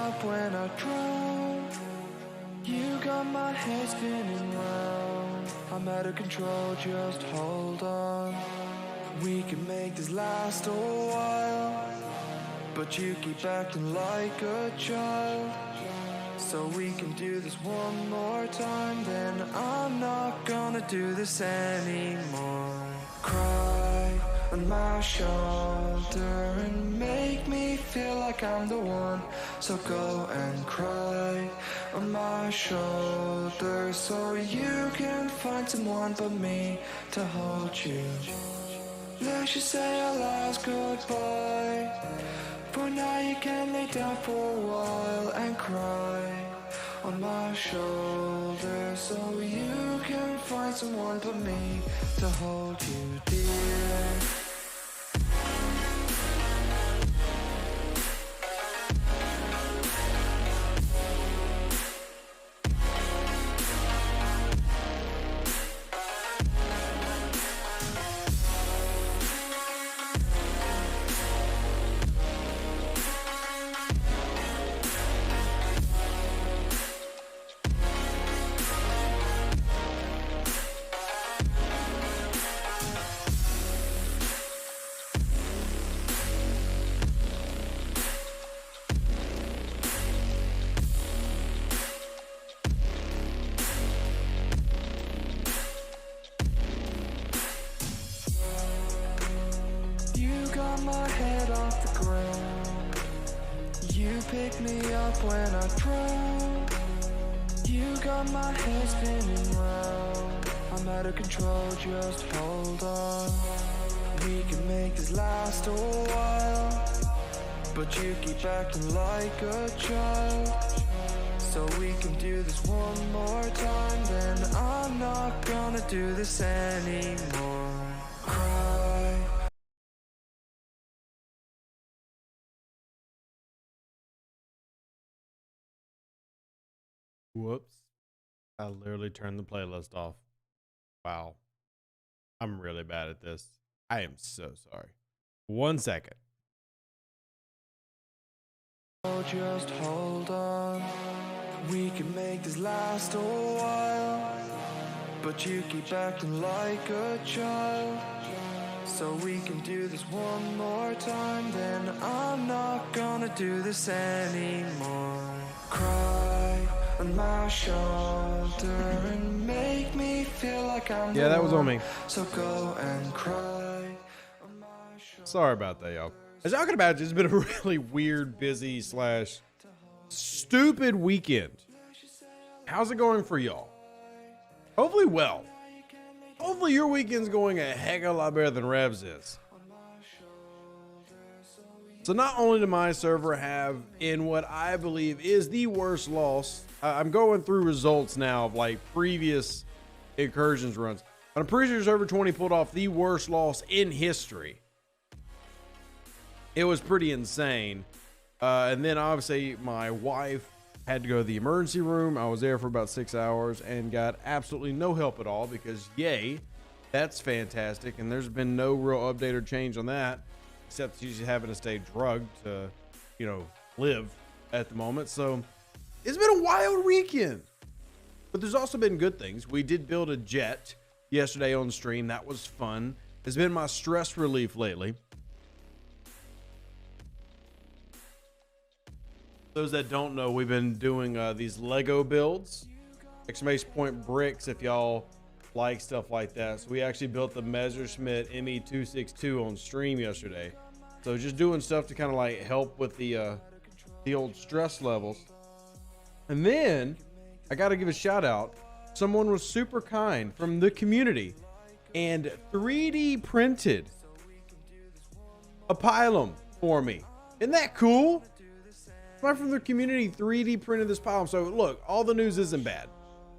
up when I drown. You got my head spinning round. I'm out of control, just hold on. We can make this last a while, but you keep acting like a child. So we can do this one more time, then I'm not gonna do this anymore. Cry on my shoulder and make me feel like I'm the one. So go and cry on my shoulder, so you can find someone but me to hold you. Let's just say our last goodbye. For now you can lay down for a while and cry on my shoulder, so you can find someone but me to hold you, dear. My head off the ground. You pick me up when I drown. You got my head spinning round. I'm out of control, just hold on. We can make this last a while, but you keep acting like a child. So we can do this one more time, then I'm not gonna do this anymore. Cry. Whoops. I literally turned the playlist off. Wow. I'm really bad at this. I am so sorry. 1 second. Just hold on. We can make this last a while, but you keep acting like a child. So we can do this one more time, then I'm not gonna do this anymore. Cry on my shoulder and make me feel like I'm Yeah, that was on me. So go and cry on my shoulder. Sorry about that, y'all. As y'all can imagine, it's been a really weird, busy / stupid weekend. How's it going for y'all? Hopefully well. Hopefully your weekend's going a heck of a lot better than Rev's is. So not only did my server have in what I believe is the worst loss, I'm going through results now of like previous Incursions runs. But I'm pretty sure server 20 pulled off the worst loss in history. It was pretty insane. And then obviously my wife had to go to the emergency room. I was there for about 6 hours and got absolutely no help at all because yay, that's fantastic. And there's been no real update or change on that, except she's having to stay drugged to, live at the moment. So it's been a wild weekend, but there's also been good things. We did build a jet yesterday on stream. That was fun. It's been my stress relief lately. Those that don't know, we've been doing these Lego builds, exclamation point bricks, if y'all like stuff like that. So we actually built the Messerschmitt ME262 on stream yesterday. So just doing stuff to kind of like help with the old stress levels. And then I got to give a shout out. Someone was super kind from the community and 3D printed a pylon for me. Isn't that cool? Someone from the community 3D printed this pylon. So look, all the news isn't bad,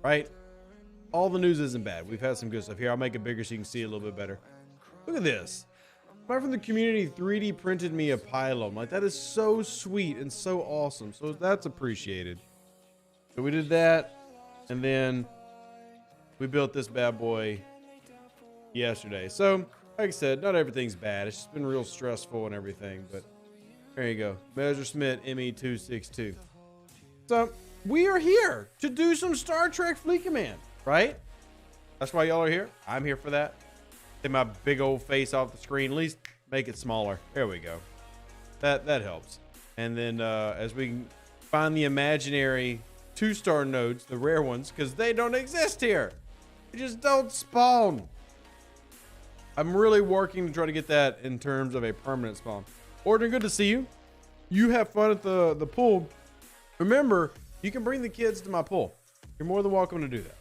right? All the news isn't bad. We've had some good stuff here. I'll make it bigger so you can see it a little bit better. Look at this. Someone from the community 3D printed me a pylon. Like, that is so sweet and so awesome. So that's appreciated. So we did that. And then we built this bad boy yesterday. So like I said, not everything's bad. It's just been real stressful and everything, but there you go. Messerschmitt ME262. So we are here to do some Star Trek Fleet Command, right? That's why y'all are here. I'm here for that. Take my big old face off the screen. At least make it smaller. There we go. That helps. And then as we find the imaginary 2-star nodes, the rare ones, because they don't exist here. They just don't spawn. I'm really working to try to get that in terms of a permanent spawn. Ordner, good to see you. You have fun at the pool. Remember, you can bring the kids to my pool. You're more than welcome to do that.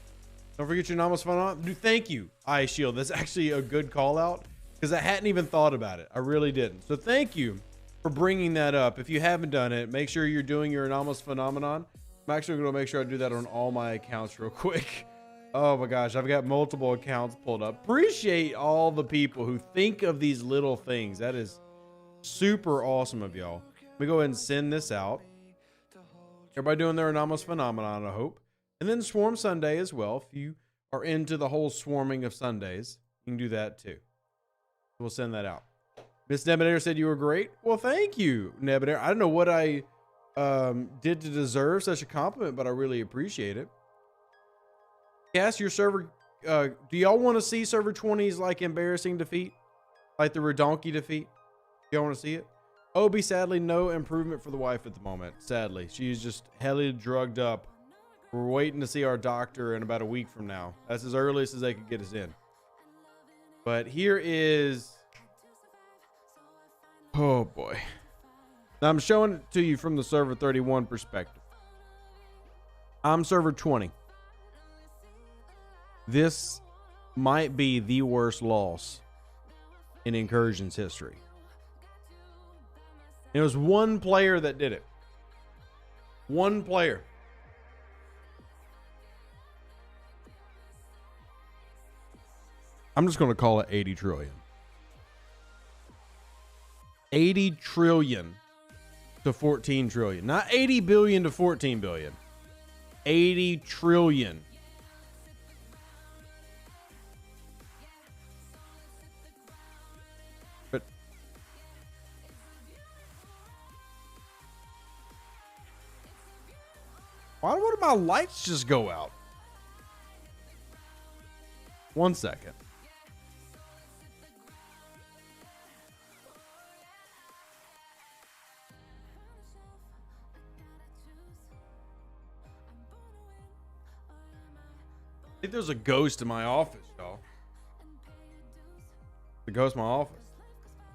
Don't forget your Namas fun on. Thank you, Ice Shield. That's actually a good call out because I hadn't even thought about it. I really didn't. So thank you for bringing that up. If you haven't done it, make sure you're doing your anomalous phenomenon. I'm actually going to make sure I do that on all my accounts real quick. Oh my gosh, I've got multiple accounts pulled up. Appreciate all the people who think of these little things. That is super awesome of y'all. Let me go ahead and send this out. Everybody doing their anomalous phenomenon, I hope. And then Swarm Sunday as well. If you are into the whole swarming of Sundays, you can do that too. We'll send that out. Miss Nebunator said you were great. Well, thank you, Nebunator. I don't know what I did to deserve such a compliment, but I really appreciate it. Cass, your server, do y'all want to see server 20's like embarrassing defeat? Like the Redonky defeat? Y'all want to see it? Obi, sadly, no improvement for the wife at the moment. Sadly, she's just heavily drugged up. We're waiting to see our doctor in about a week from now. That's as earliest as they could get us in. But here is... Oh, boy. Now, I'm showing it to you from the server 31 perspective. I'm server 20. This might be the worst loss in Incursion's history. It was one player that did it. One player. I'm just going to call it 80 trillion. 80 trillion to 14 trillion. Not 80 billion to 14 billion. 80 trillion. But why would my lights just go out? 1 second. I think there's a ghost in my office, y'all. The ghost in my office.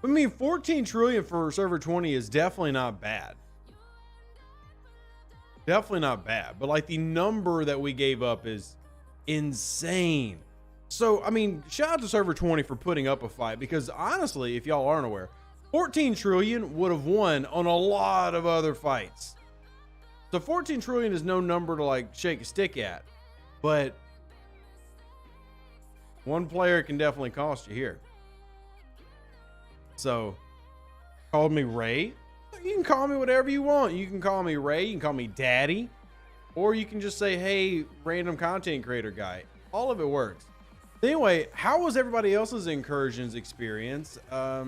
I mean, 14 trillion for server 20 is definitely not bad. Definitely not bad. But like the number that we gave up is insane. So, I mean, shout out to server 20 for putting up a fight because honestly, if y'all aren't aware, 14 trillion would have won on a lot of other fights. So 14 trillion is no number to like shake a stick at, but one player can definitely cost you here. So, called me Ray. You can call me whatever you want. You can call me Ray. You can call me Daddy. Or you can just say, hey, random content creator guy. All of it works. Anyway, how was everybody else's Incursions experience? How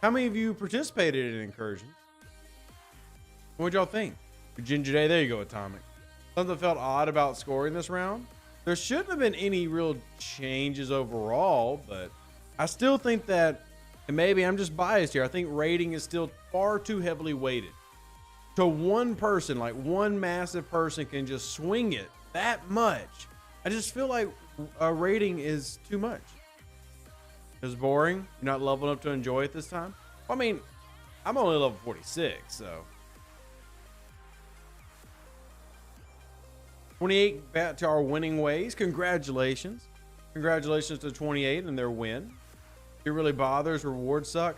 many of you participated in Incursions? What'd y'all think? Ginger Day, there you go, Atomic. Something felt odd about scoring this round. There shouldn't have been any real changes overall, but I still think that, and maybe I'm just biased here, I think rating is still far too heavily weighted. To one person, like one massive person can just swing it that much. I just feel like a rating is too much. It's boring. You're not leveling up to enjoy it this time. Well, I mean, I'm only level 46, so. 28 back to our winning ways. Congratulations. Congratulations to 28 and their win. It really bothers. Rewards suck.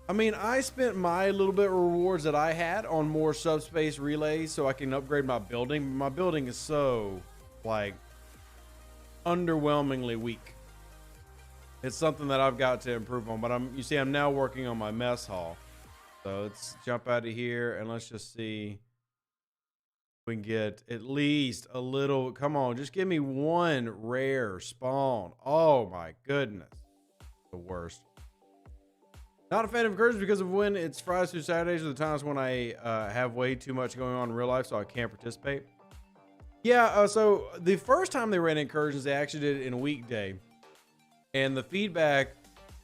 I mean, I spent my little bit of rewards that I had on more subspace relays so I can upgrade my building. My building is so, like, underwhelmingly weak. It's something that I've got to improve on, but you see, I'm now working on my mess hall. So let's jump out of here and let's just see. We can get at least a little, come on, just give me one rare spawn. Oh my goodness. The worst. Not a fan of Incursions because of when it's Fridays through Saturdays are the times when I have way too much going on in real life, so I can't participate. Yeah, so the first time they ran Incursions, they actually did it in a weekday. And the feedback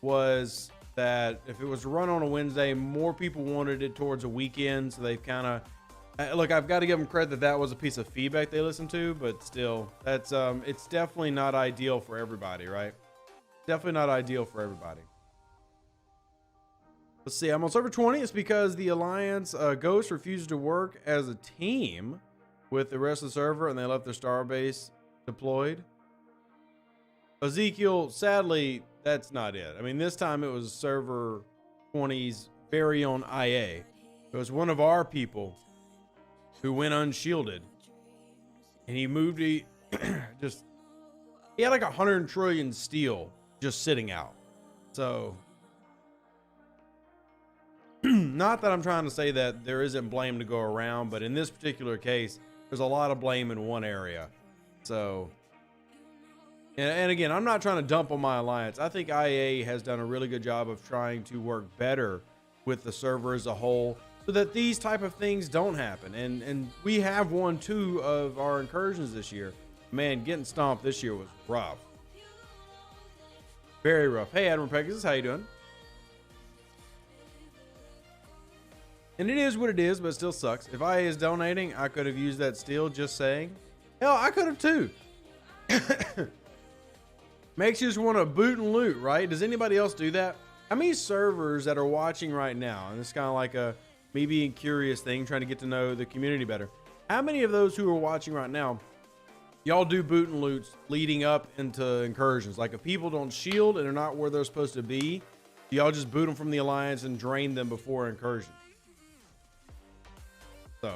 was that if it was run on a Wednesday, more people wanted it towards a weekend. So they've kind of, look, I've got to give them credit that was a piece of feedback they listened to, but still, that's, it's definitely not ideal for everybody, right? Definitely not ideal for everybody. Let's see, I'm on server 20. It's because the Alliance Ghost refused to work as a team with the rest of the server and they left their star base deployed. Ezekiel, sadly, that's not it. I mean, this time it was server 20's very own IA. It was one of our people who went unshielded and he moved, he had like 100 trillion steel just sitting out. So not that I'm trying to say that there isn't blame to go around, but in this particular case, there's a lot of blame in one area. So, and again, I'm not trying to dump on my alliance. I think IA has done a really good job of trying to work better with the server as a whole so that these type of things don't happen. And we have won 2 of our incursions this year. Man, getting stomped this year was rough. Very rough. Hey, Admiral Pegasus, how you doing? And it is what it is, but it still sucks. If IA is donating, I could have used that steel, just saying. Hell, I could have too. Makes you just want to boot and loot, right? Does anybody else do that? How many servers that are watching right now, and it's kind of like a me being curious thing, trying to get to know the community better. How many of those who are watching right now, y'all do boot and loots leading up into incursions? Like if people don't shield and are not where they're supposed to be, y'all just boot them from the alliance and drain them before incursion? So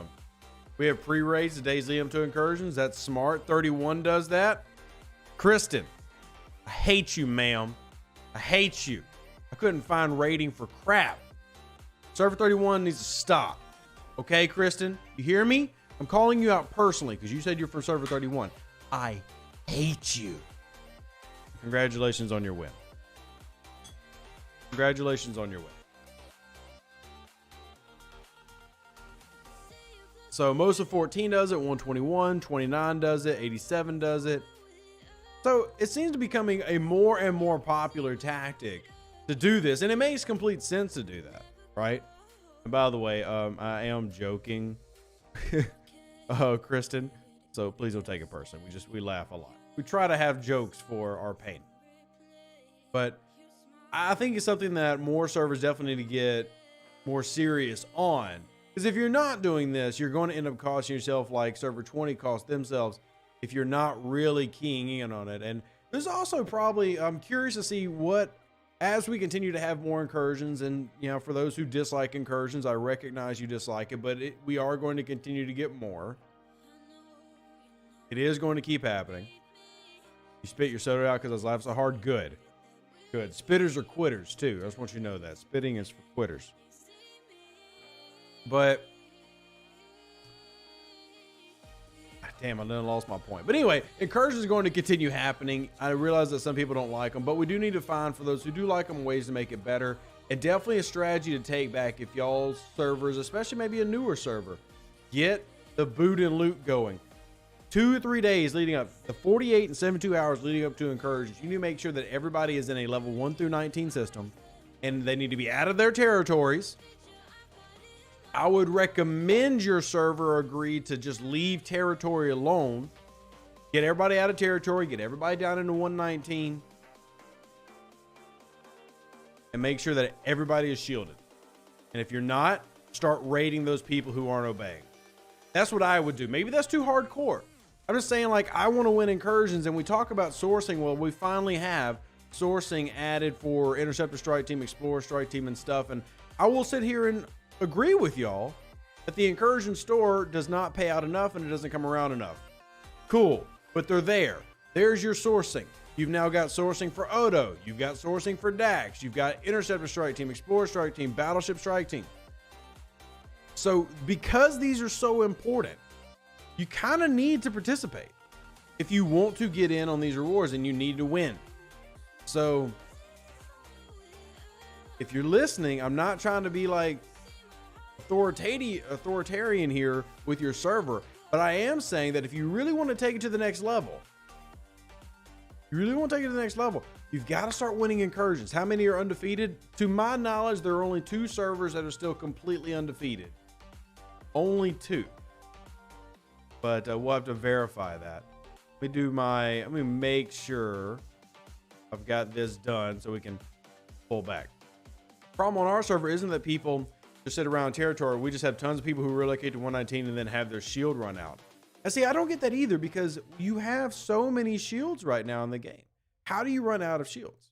we have pre-raids the days leading up to incursions. That's smart. 31 does that. Kristen, I hate you, ma'am. I hate you. I couldn't find rating for crap. Server 31 needs to stop. Okay, Kristen, you hear me? I'm calling you out personally because you said you're from server 31. I hate you. Congratulations on your win. Congratulations on your win. So most of 14 does it, 121, 29 does it, 87 does it. So it seems to be becoming a more and more popular tactic to do this, and it makes complete sense to do that, right? And by the way, I am joking, Kristen. So please don't take it personally. We laugh a lot. We try to have jokes for our pain, but I think it's something that more servers definitely need to get more serious on. Because if you're not doing this, you're going to end up costing yourself like server 20 cost themselves if you're not really keying in on it. And there's also probably, I'm curious to see what, as we continue to have more incursions, and you know, for those who dislike incursions, I recognize you dislike it, but we are going to continue to get more. It is going to keep happening. You spit your soda out because I was laughing so hard. Good. Good. Spitters are quitters too. I just want you to know that. Spitting is for quitters. But damn, I done lost my point. But anyway, incursions is going to continue happening. I realize that some people don't like them, but we do need to find, for those who do like them, ways to make it better. And definitely a strategy to take back if y'all's servers, especially maybe a newer server, get the boot and loot going. 2 or 3 days leading up, the 48 and 72 hours leading up to incursions, you need to make sure that everybody is in a level 1 through 19 system, and they need to be out of their territories. I would recommend your server agree to just leave territory alone. Get everybody out of territory, get everybody down into 119, and make sure that everybody is shielded. And if you're not, start raiding those people who aren't obeying. That's what I would do. Maybe that's too hardcore. I'm just saying, like, I want to win incursions, and we talk about sourcing. Well, we finally have sourcing added for Interceptor Strike Team, Explorer Strike Team, and stuff. And I will sit here and agree with y'all that the incursion store does not pay out enough and it doesn't come around enough. Cool, but they're there. There's your sourcing. You've now got sourcing for Odo. You've got sourcing for Dax. You've got Interceptor Strike Team, Explorer Strike Team, Battleship Strike Team. So because these are so important, you kind of need to participate if you want to get in on these rewards, and you need to win. So if you're listening, I'm not trying to be like authoritarian here with your server, but I am saying that if you really want to take it to the next level, you've got to start winning incursions. How many are undefeated? To my knowledge, there are only 2 servers that are still completely undefeated. Only 2. But we'll have to verify that. Let me make sure I've got this done so we can pull back. Problem on our server isn't that people just sit around territory. We just have tons of people who relocate to 119 and then have their shield run out. And see, I don't get that either, because you have so many shields right now in the game. How do you run out of shields?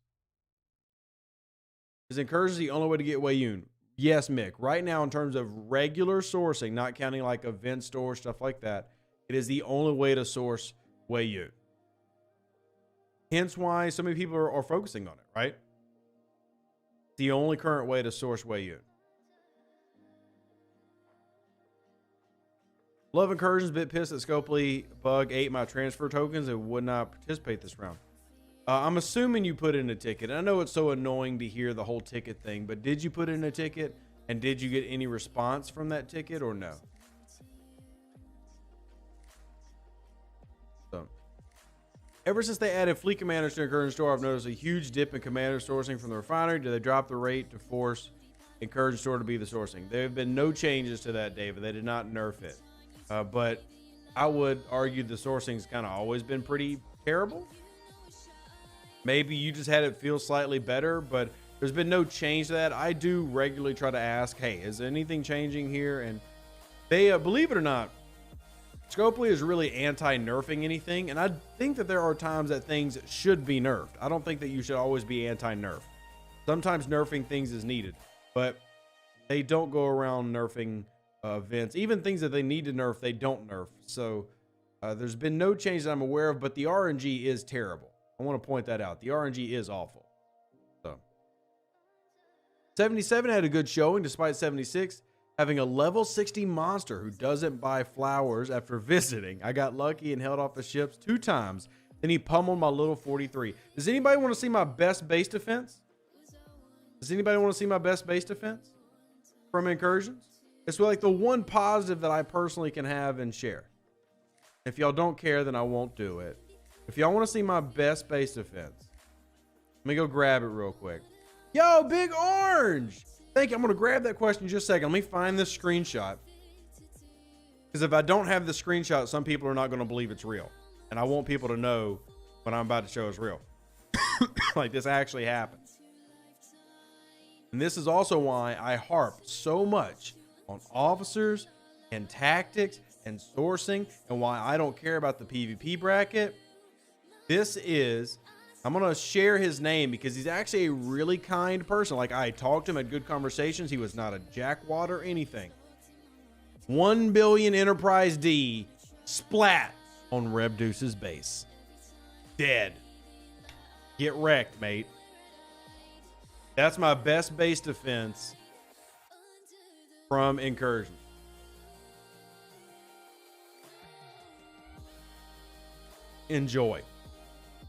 Is Incursion the only way to get Wayun? Yes, Mick. Right now, in terms of regular sourcing, not counting like event store, stuff like that, it is the only way to source Wayun. Hence why so many people are focusing on it, right? The only current way to source Wayun. Love Incursion's a bit pissed that Scopely bug ate my transfer tokens and would not participate this round. I'm assuming you put in a ticket. I know it's so annoying to hear the whole ticket thing, but did you put in a ticket, and did you get any response from that ticket or no? So, ever since they added fleet commanders to Incursion Store, I've noticed a huge dip in commander sourcing from the refinery. Did they drop the rate to force Incursion Store to be the sourcing? There have been no changes to that, David. They did not nerf it. But I would argue the sourcing's kind of always been pretty terrible. Maybe you just had it feel slightly better, but there's been no change to that. I do regularly try to ask, hey, is anything changing here? And they, believe it or not, Scopely is really anti-nerfing anything. And I think that there are times that things should be nerfed. I don't think that you should always be anti-nerf. Sometimes nerfing things is needed, but they don't go around nerfing events. Even things that they need to nerf, they don't nerf. So there's been no change that I'm aware of, but the RNG is terrible. I want to point that out. The RNG is awful. So 77 had a good showing despite 76 having a level 60 monster who doesn't buy flowers after visiting. I got lucky and held off the ships 2 times. Then he pummeled my little 43. Does anybody want to see my best base defense? Does anybody want to see my best base defense from Incursions? It's like the one positive that I personally can have and share. If y'all don't care, then I won't do it. If y'all want to see my best base defense, let me go grab it real quick. Yo, Big Orange! Thank you. I'm going to grab that question in just a second. Let me find this screenshot. Because if I don't have the screenshot, some people are not going to believe it's real. And I want people to know what I'm about to show is real. Like this actually happened. And this is also why I harp so much on officers and tactics and sourcing, and why I don't care about the PvP bracket. This is, I'm going to share his name because he's actually a really kind person. Like, I talked to him, had good conversations. He was not a jackwad or anything. 1 billion Enterprise D splat on Reb Deuce's base. Dead. Get wrecked, mate. That's my best base defense from Incursion. Enjoy.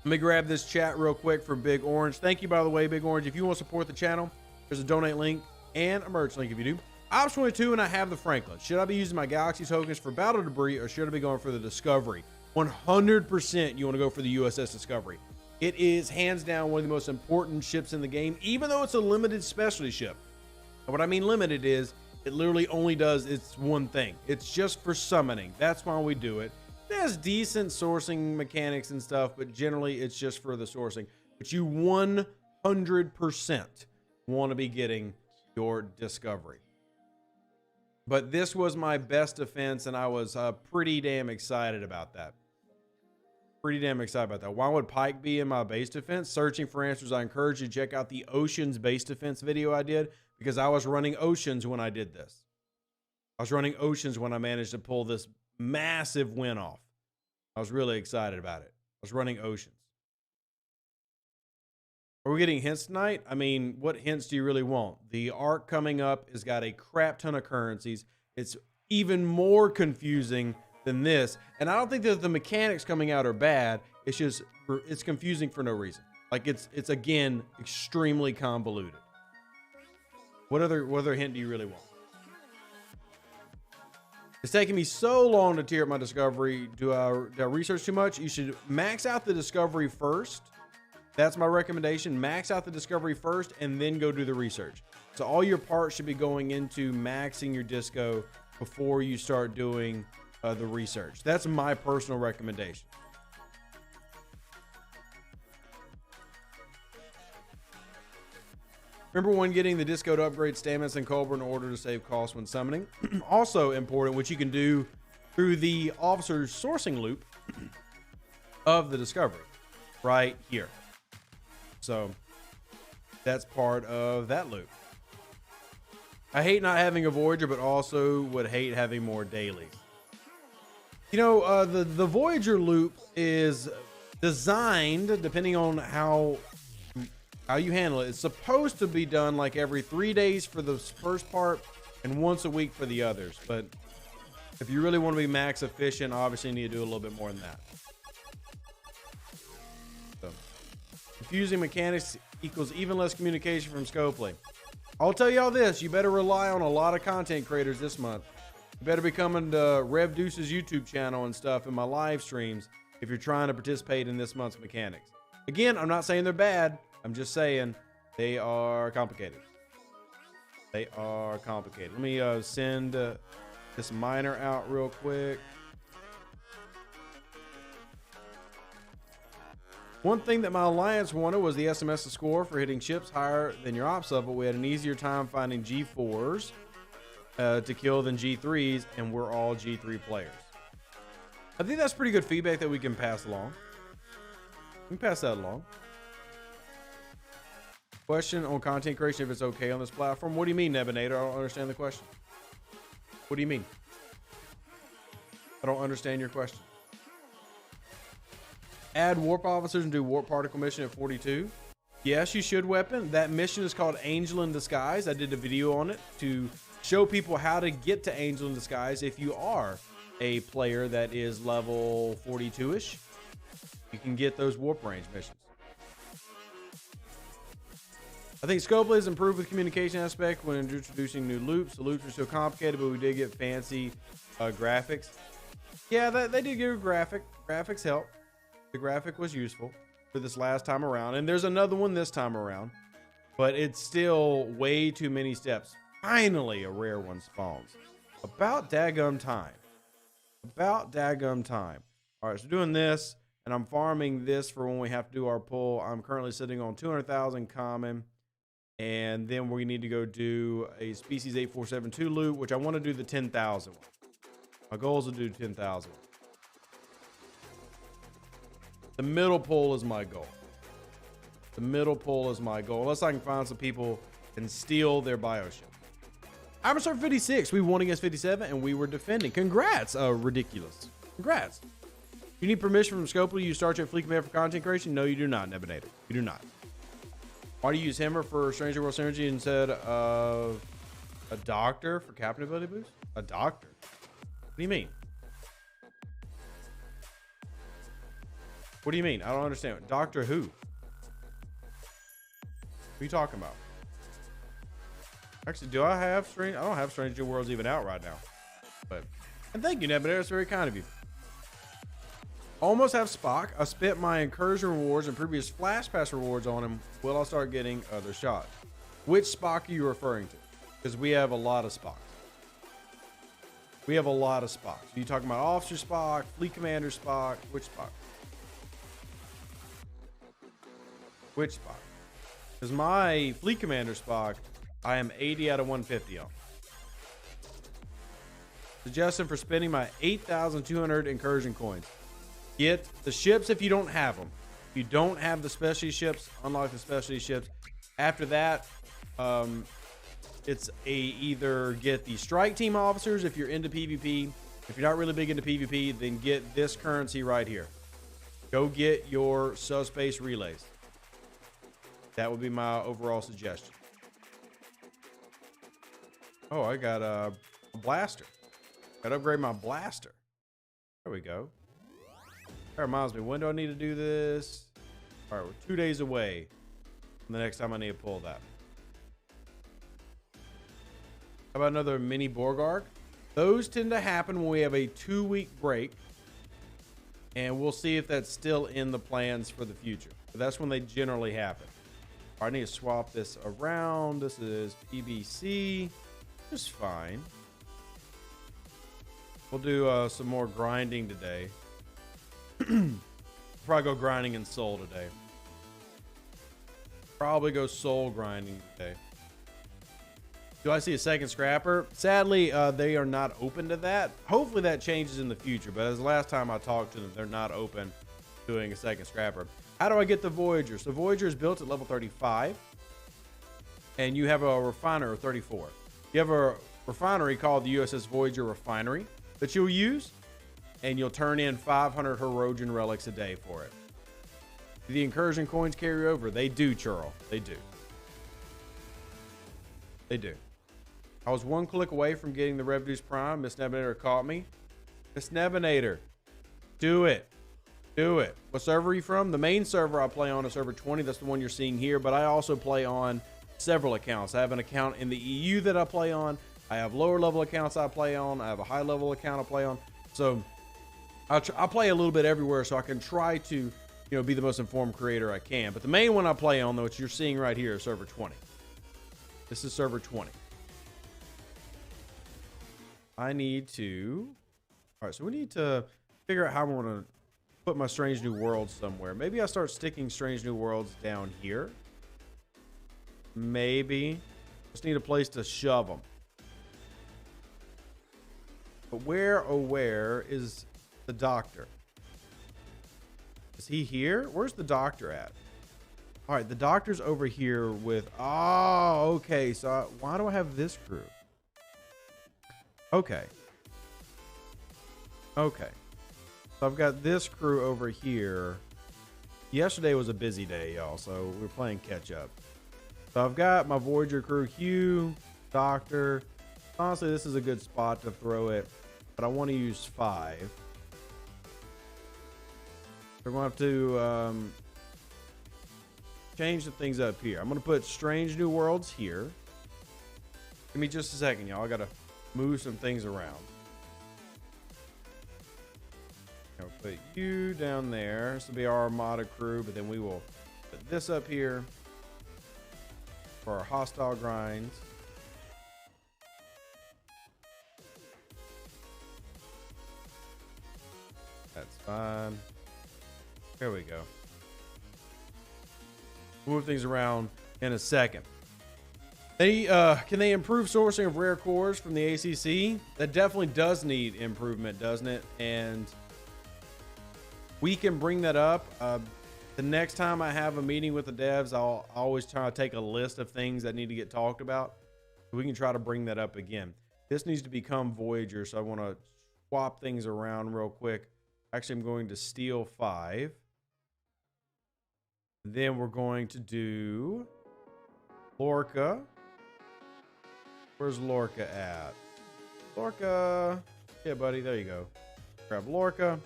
Let me grab this chat real quick from Big Orange. Thank you, by the way, Big Orange. If you want to support the channel, there's a donate link and a merch link if you do. Ops 22, and I have the Franklin. Should I be using my Galaxy tokens for battle debris, or should I be going for the Discovery? 100% you want to go for the USS Discovery. It is hands down one of the most important ships in the game, even though it's a limited specialty ship. And what I mean limited is it literally only does its one thing. It's just for summoning. That's why we do it. It has decent sourcing mechanics and stuff, but generally it's just for the sourcing. But you 100% want to be getting your Discovery. But this was my best defense, and I was pretty damn excited about that. Why would Pike be in my base defense? Searching for answers. I encourage you to check out the Oceans base defense video I did, because I was running Oceans when I did this. I was running Oceans when I managed to pull this massive win off. I was really excited about it. I was running Oceans. Are we getting hints tonight? I mean, what hints do you really want? The arc coming up has got a crap ton of currencies. It's even more confusing than this. And I don't think that the mechanics coming out are bad. It's just, it's confusing for no reason. Like it's again, extremely convoluted. What other hint do you really want? It's taking me so long to tier up my discovery. Do I research too much? You should max out the discovery first. That's my recommendation. Max out the discovery first and then go do the research. So all your parts should be going into maxing your disco before you start doing the research. That's my personal recommendation. Remember when getting the disco to upgrade Stamets and Cobra in order to save costs when summoning. Also important, which you can do through the officer's sourcing loop of the discovery right here. So that's part of that loop. I hate not having a Voyager, but also would hate having more dailies. You know, the Voyager loop is designed, depending on how you handle it. It's supposed to be done like every 3 days for the first part and once a week for the others. But if you really want to be max efficient, obviously you need to do a little bit more than that. So, confusing mechanics equals even less communication from Scopely. I'll tell y'all this, you better rely on a lot of content creators this month. You better be coming to Rev Deuce's YouTube channel and stuff in my live streams if you're trying to participate in this month's mechanics. Again, I'm not saying they're bad. I'm just saying they are complicated. They are complicated. Let me send this miner out real quick. One thing that my alliance wanted was the SMS score for hitting ships higher than your ops level. We had an easier time finding G4s to kill than G3s, and we're all G3 players. I think that's pretty good feedback that we can pass along. We can pass that along. Question on content creation, if it's okay on this platform. What do you mean, Nebinator? I don't understand the question. What do you mean? I don't understand your question. Add warp officers and do warp particle mission at 42. Yes, you should, Weapon. That mission is called Angel in Disguise. I did a video on it to show people how to get to Angel in Disguise if you are a player that is level 42-ish. You can get those warp range missions. I think Scopely has improved with communication aspect when introducing new loops. The loops are still complicated, but we did get fancy graphics. Yeah, they did give graphics help. The graphic was useful for this last time around, and there's another one this time around, but it's still way too many steps. Finally, a rare one spawns. About daggum time. About daggum time. All right, so doing this, and I'm farming this for when we have to do our pull. I'm currently sitting on 200,000 common. And then we need to go do a species 8472 loot, which I want to do the 10,000 one. My goal is to do 10,000. The middle pull is my goal. The middle pull is my goal. Unless I can find some people and steal their bioship. I'm Star 56. We won against 57 and we were defending. Congrats, Ridiculous. Congrats. You need permission from Scopely to use Star Trek Fleet Command for content creation? No, you do not, Nebinator. You do not. Why do you use Hammer for Stranger World Synergy instead of a Doctor for Captain ability boost? A Doctor? What do you mean? What do you mean? I don't understand. Doctor who? What are you talking about? Actually, do I have Strange? I don't have Stranger Worlds even out right now. But, and thank you, Nebinator. That's very kind of you. Almost have Spock. I spent my Incursion rewards and previous Flash Pass rewards on him. Will I start getting other shots? Which Spock are you referring to? Because we have a lot of Spocks. We have a lot of Spocks. Are you talking about Officer Spock, Fleet Commander Spock? Which Spock? Which Spock? Because my Fleet Commander Spock, I am 80 out of 150 on. Suggestion for spending my 8,200 Incursion coins. Get the ships if you don't have them. If you don't have the specialty ships, unlock the specialty ships. After that, it's either get the strike team officers if you're into PvP. If you're not really big into PvP, then get this currency right here. Go get your subspace relays. That would be my overall suggestion. Oh, I got a blaster. Got to upgrade my blaster. There we go. That reminds me, when do I need to do this? All right, we're 2 days away from the next time I need to pull that. How about another mini Borgark? Those tend to happen when we have a 2-week break. And we'll see if that's still in the plans for the future. But that's when they generally happen. I need to swap this around. This is PBC. Just fine. We'll do some more grinding today. Probably go grinding in soul today. Probably go soul grinding today. Do I see a second scrapper? Sadly, they are not open to that. Hopefully that changes in the future. But as the last time I talked to them, they're not open to doing a second scrapper. How do I get the Voyager? So Voyager is built at level 35. And you have a refiner of 34. You have a refinery called the USS Voyager Refinery that you'll use. And you'll turn in 500 Herogen relics a day for it. Do the Incursion coins carry over? They do, Churl. They do. They do. I was 1 click away from getting the Rev Deuce Prime. Miss Nebinator caught me. Miss Nebinator, do it. Do it. What server are you from? The main server I play on is server 20. That's the one you're seeing here. But I also play on several accounts. I have an account in the EU that I play on. I have lower level accounts I play on. I have a high level account I play on. So I'll play a little bit everywhere so I can try to, be the most informed creator I can. But the main one I play on, though, which you're seeing right here, is server 20. This is server 20. I need to... All right, so we need to figure out how we're going to put my Strange New Worlds somewhere. Maybe I start sticking Strange New Worlds down here. Maybe. Just need a place to shove them. But where, oh where, is the doctor? Is he here? Where's the doctor at? All right, the doctor's over here with... Oh, okay. So why do I have this crew? Okay. Okay. So I've got this crew over here. Yesterday was a busy day, y'all, so we're playing catch up. So I've got my Voyager crew, Hugh, Doctor. Honestly, this is a good spot to throw it, but I want to use 5. We're going to have to change the things up here. I'm going to put Strange New Worlds here. Give me just a second, y'all. I got to move some things around. I'll put you down there. This will be our Armada crew, but then we will put this up here for our hostile grinds. That's fine. There we go. Move things around in a second. Can they improve sourcing of rare cores from the ACC? That definitely does need improvement, doesn't it? And we can bring that up. The next time I have a meeting with the devs, I'll always try to take a list of things that need to get talked about. We can try to bring that up again. This needs to become Voyager, so I want to swap things around real quick. Actually, I'm going to steal 5. Then we're going to do Lorca. Where's Lorca at? Lorca. Yeah, buddy. There you go. Grab Lorca.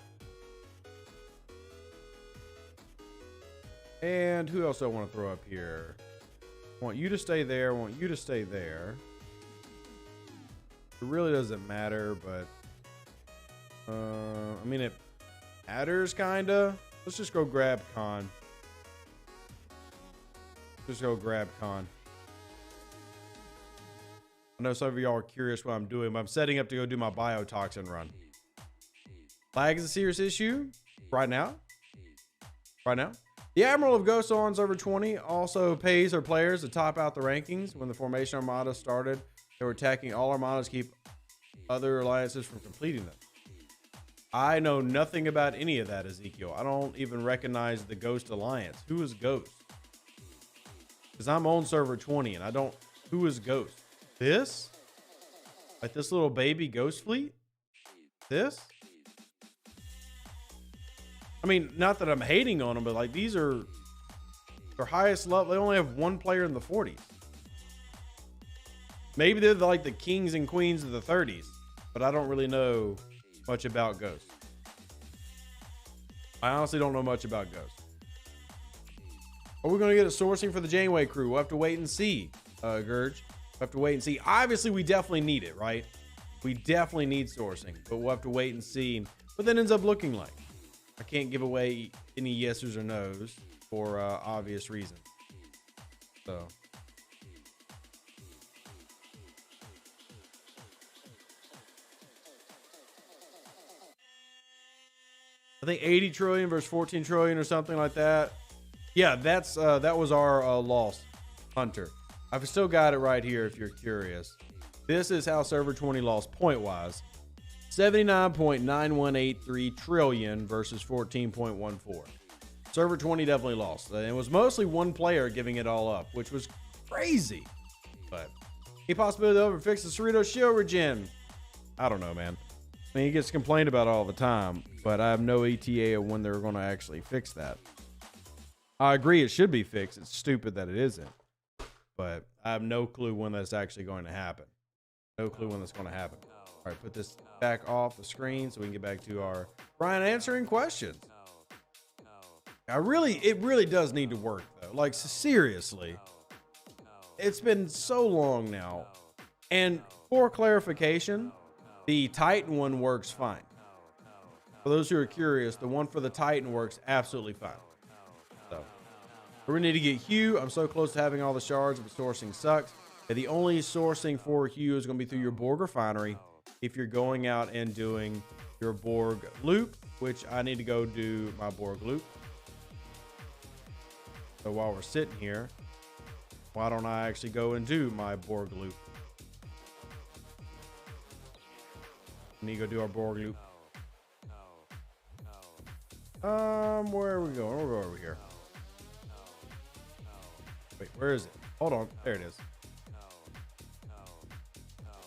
And who else do I want to throw up here? I want you to stay there. I want you to stay there. It really doesn't matter, but... I mean, it matters, kinda. Let's just go grab Khan. Just go grab Khan. I know some of y'all are curious what I'm doing, but I'm setting up to go do my biotoxin run. Lag is a serious issue right now. Right now. The Admiral of Ghosts on server 20 also pays her players to top out the rankings. When the Formation Armada started, they were attacking all armadas to keep other alliances from completing them. I know nothing about any of that, Ezekiel. I don't even recognize the Ghost Alliance. Who is Ghost? Because I'm on server 20 and I don't... Who is Ghost? This? Like this little baby Ghost fleet? This? I mean, not that I'm hating on them, but like these are their highest level. They only have 1 player in the 40s. Maybe they're like the kings and queens of the 30s, but I don't really know much about Ghost. I honestly don't know much about Ghost. Are we going to get a sourcing for the Janeway crew? We'll have to wait and see, Gurge. have to wait and see. Obviously, we definitely need it, right? We definitely need sourcing, but we'll have to wait and see what that ends up looking like. I can't give away any yeses or nos for obvious reasons. So. I think 80 trillion versus 14 trillion or something like that. Yeah, that was our loss, Hunter. I've still got it right here if you're curious. This is how Server 20 lost point-wise. 79.9183 trillion versus 14.14. Server 20 definitely lost. And it was mostly one player giving it all up, which was crazy. But any possibility they'll ever fix the Cerrito shield regen? I don't know, man. I mean, he gets complained about all the time, but I have no ETA of when they're going to actually fix that. I agree it should be fixed. It's stupid that it isn't. But I have no clue when that's actually going to happen. No clue when that's going to happen. All right, put this back off the screen so we can get back to our Brian answering questions. It really does need to work, though. Like, seriously. It's been so long now. And for clarification, the Titan one works fine. For those who are curious, the one for the Titan works absolutely fine. So, we need to get Hue. I'm so close to having all the shards, but sourcing sucks. And the only sourcing for Hue is going to be through your Borg refinery if you're going out and doing your Borg loop, which I need to go do my Borg loop. So while we're sitting here, why don't I actually go and do my Borg loop? We need to go do our Borg loop. Where are we going? We'll go over here. Wait, where is it? Hold on. There it is.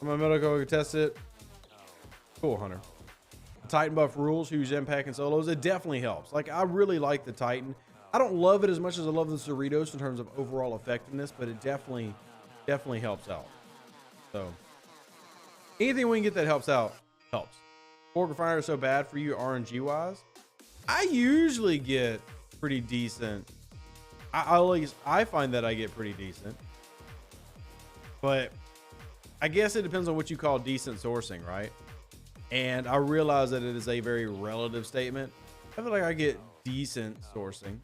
My medical can test it. Cool, Hunter. The Titan buff rules, huge impact and solos. It definitely helps. Like, I really like the Titan. I don't love it as much as I love the Cerritos in terms of overall effectiveness, but it definitely helps out. So, anything we can get that helps out, helps. Borg Refiner is so bad for you RNG-wise. I usually get pretty decent. At least I find that I get pretty decent. But I guess it depends on what you call decent sourcing, right? And I realize that it is a very relative statement. I feel like I get decent sourcing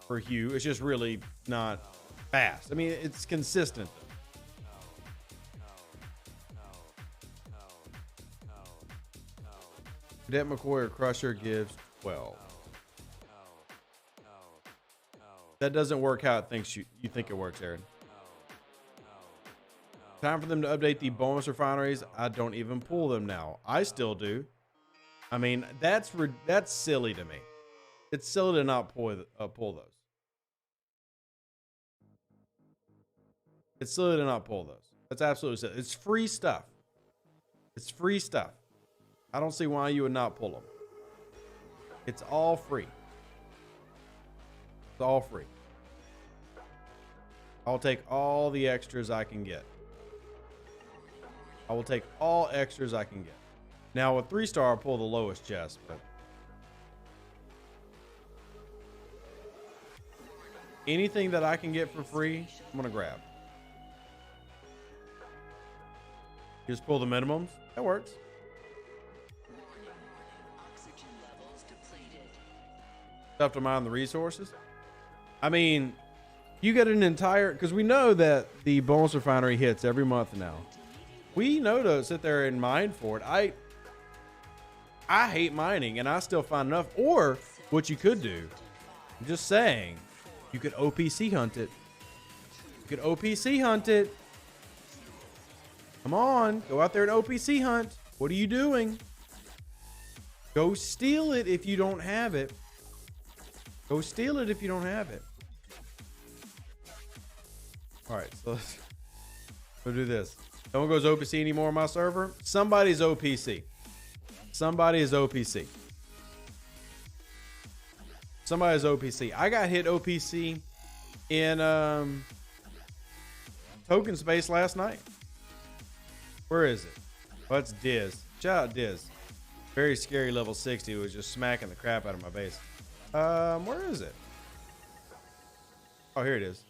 for Hue. It's just really not fast. I mean, it's consistent. Cadet McCoy or Crusher gives 12. That doesn't work how it thinks you think it works, Aaron. Time for them to update the bonus refineries. I don't even pull them now. I still do. I mean, that's silly to me. It's silly to not pull those. It's silly to not pull those. That's absolutely silly. It's free stuff. It's free stuff. I don't see why you would not pull them. It's all free. It's all free. I'll take all the extras I can get. I will take all extras I can get. Now with 3-star, I'll pull the lowest chest, but anything that I can get for free, I'm gonna grab. You just pull the minimums. That works. Tough to mine the resources. I mean, you get an entire, because we know that the bonus refinery hits every month now. We know to sit there and mine for it. I hate mining, and I still find enough. Or what you could do, I'm just saying, you could OPC hunt it. You could OPC hunt it. Come on, go out there and OPC hunt. What are you doing? Go steal it if you don't have it. Go steal it if you don't have it. All right, so let's go do this. No one goes OPC anymore on my server. Somebody's OPC. Somebody is OPC. Somebody's OPC. I got hit OPC in token space last night. Where is it? Oh, that's Diz. Shout out Diz. Very scary level 60 was just smacking the crap out of my base. Where is it? Oh, here it is.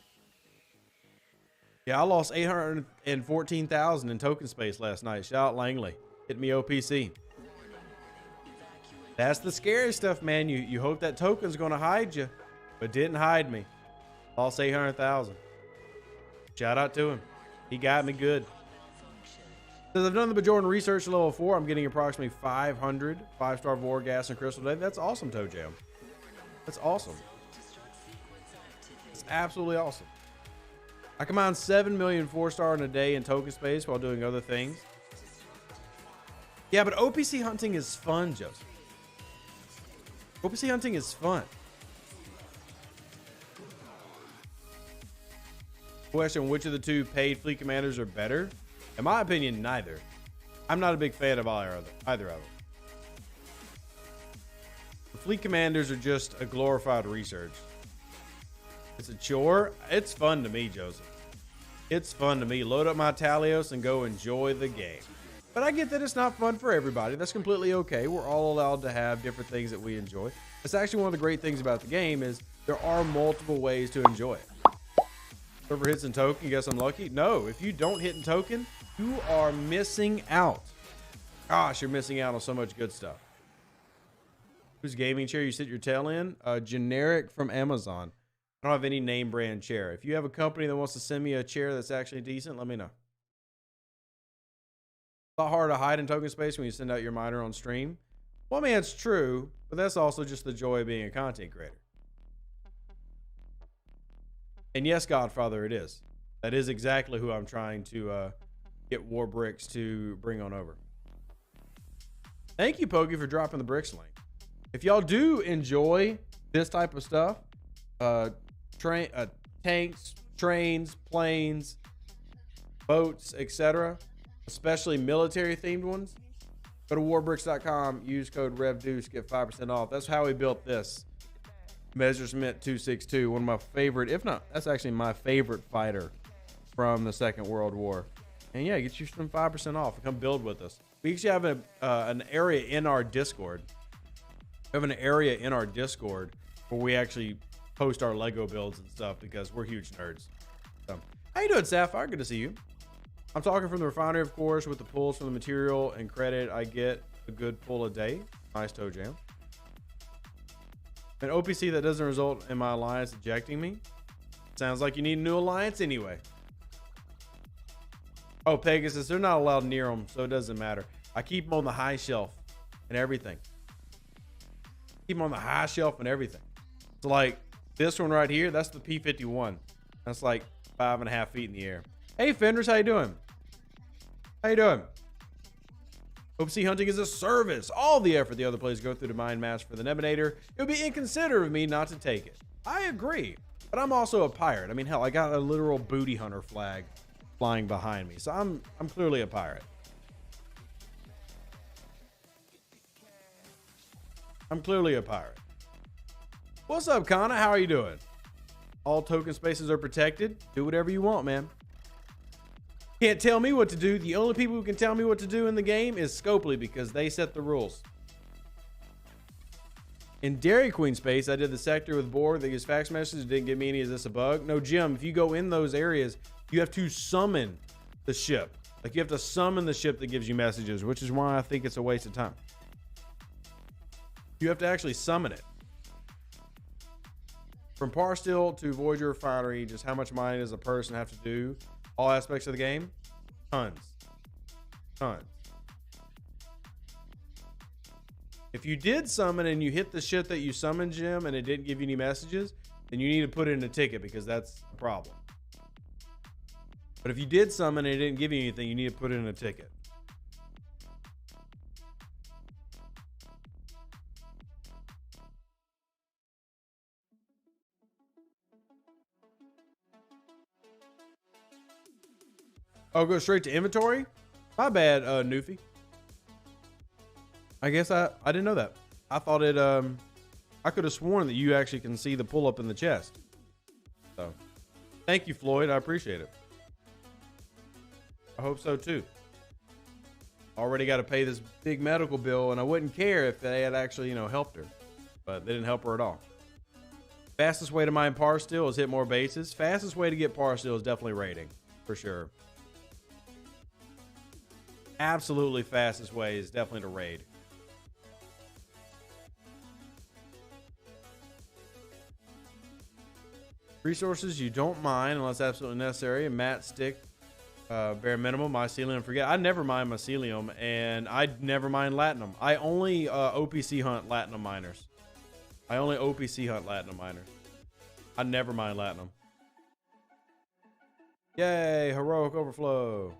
Yeah, I lost 814,000 in token space last night. Shout out Langley. Hit me OPC. That's the scary stuff, man. You hope that token's going to hide you, but didn't hide me. Lost 800,000. Shout out to him. He got me good. Says I've done the Bajoran research to level 4. I'm getting approximately 500 5-star Vor gas and crystal today. That's awesome, Toe Jam. That's awesome. It's absolutely awesome. I can mine 7 million 4-star in a day in token space while doing other things. Yeah, but OPC hunting is fun, Joseph. OPC hunting is fun. Question, which of the two paid fleet commanders are better? In my opinion, neither. I'm not a big fan of either of them. The fleet commanders are just a glorified research. It's a chore. It's fun to me, Joseph. It's fun to me. Load up my Talios and go enjoy the game. But I get that it's not fun for everybody. That's completely okay. We're all allowed to have different things that we enjoy. That's actually one of the great things about the game is there are multiple ways to enjoy it. Whoever hits in token, guess I'm lucky? No, if you don't hit in token, you are missing out. Gosh, you're missing out on so much good stuff. Whose gaming chair you sit your tail in? Generic from Amazon. I don't have any name brand chair. If you have a company that wants to send me a chair that's actually decent, let me know. It's a lot hard to hide in token space when you send out your miner on stream. Well, I mean, it's true, but that's also just the joy of being a content creator. And yes, Godfather, it is. That is exactly who I'm trying to get War Bricks to bring on over. Thank you, Pokey, for dropping the bricks link. If y'all do enjoy this type of stuff, tanks, trains, planes, boats, etc., especially military themed ones, go to warbricks.com, use code REVDeuce, get 5% off. That's how we built this Messerschmitt 262, one of my favorite, if not, that's actually my favorite fighter from the Second World War. And yeah, get you some 5% off. Come build with us. We actually have an area in our Discord. We have an area in our Discord where we actually post our Lego builds and stuff because we're huge nerds. So, how you doing, Sapphire? Good to see you. I'm talking from the refinery, of course, with the pulls from the material and credit. I get a good pull a day. Nice, Toe Jam. An OPC that doesn't result in my alliance ejecting me. Sounds like you need a new alliance anyway. Oh, Pegasus, they're not allowed near them, so it doesn't matter. I keep them on the high shelf and everything. Keep them on the high shelf and everything. So like this one right here, that's the P-51. That's like 5.5 feet in the air. Hey, Fenders, how you doing? How you doing? OPC hunting is a service. All the effort the other players go through to mine mass for the Neminator, it would be inconsiderate of me not to take it. I agree, but I'm also a pirate. I mean, hell, I got a literal booty hunter flag flying behind me, so I'm clearly a pirate. I'm clearly a pirate. What's up, Kana? How are you doing? All token spaces are protected. Do whatever you want, man. Can't tell me what to do. The only people who can tell me what to do in the game is Scopely because they set the rules. In Dairy Queen space, I did the sector with Borg that gives fax messages. Didn't give me any. Is this a bug? No, Jim, if you go in those areas, you have to summon the ship. Like you have to summon the ship that gives you messages, which is why I think it's a waste of time. You have to actually summon it. From Parsteel to Voyager Refinery, just how much mining does a person have to do? All aspects of the game? Tons. Tons. If you did summon and you hit the shit that you summoned, Jim, and it didn't give you any messages, then you need to put it in a ticket because that's a problem. But if you did summon and it didn't give you anything, you need to put it in a ticket. Oh, go straight to inventory? My bad, Newfie. I guess I didn't know that. I thought it, I could have sworn that you actually can see the pull-up in the chest. So, thank you, Floyd. I appreciate it. I hope so, too. Already got to pay this big medical bill, and I wouldn't care if they had actually, helped her. But they didn't help her at all. Fastest way to mine Parsteel is hit more bases. Fastest way to get Parsteel is definitely raiding. for sure. Absolutely fastest way is definitely to raid. Resources you don't mind unless absolutely necessary. Mat stick, bare minimum. Mycelium, forget. I never mind mycelium, and I never mind latinum. I only OPC hunt latinum miners. I only OPC hunt latinum miners. I never mind latinum. Yay, heroic overflow.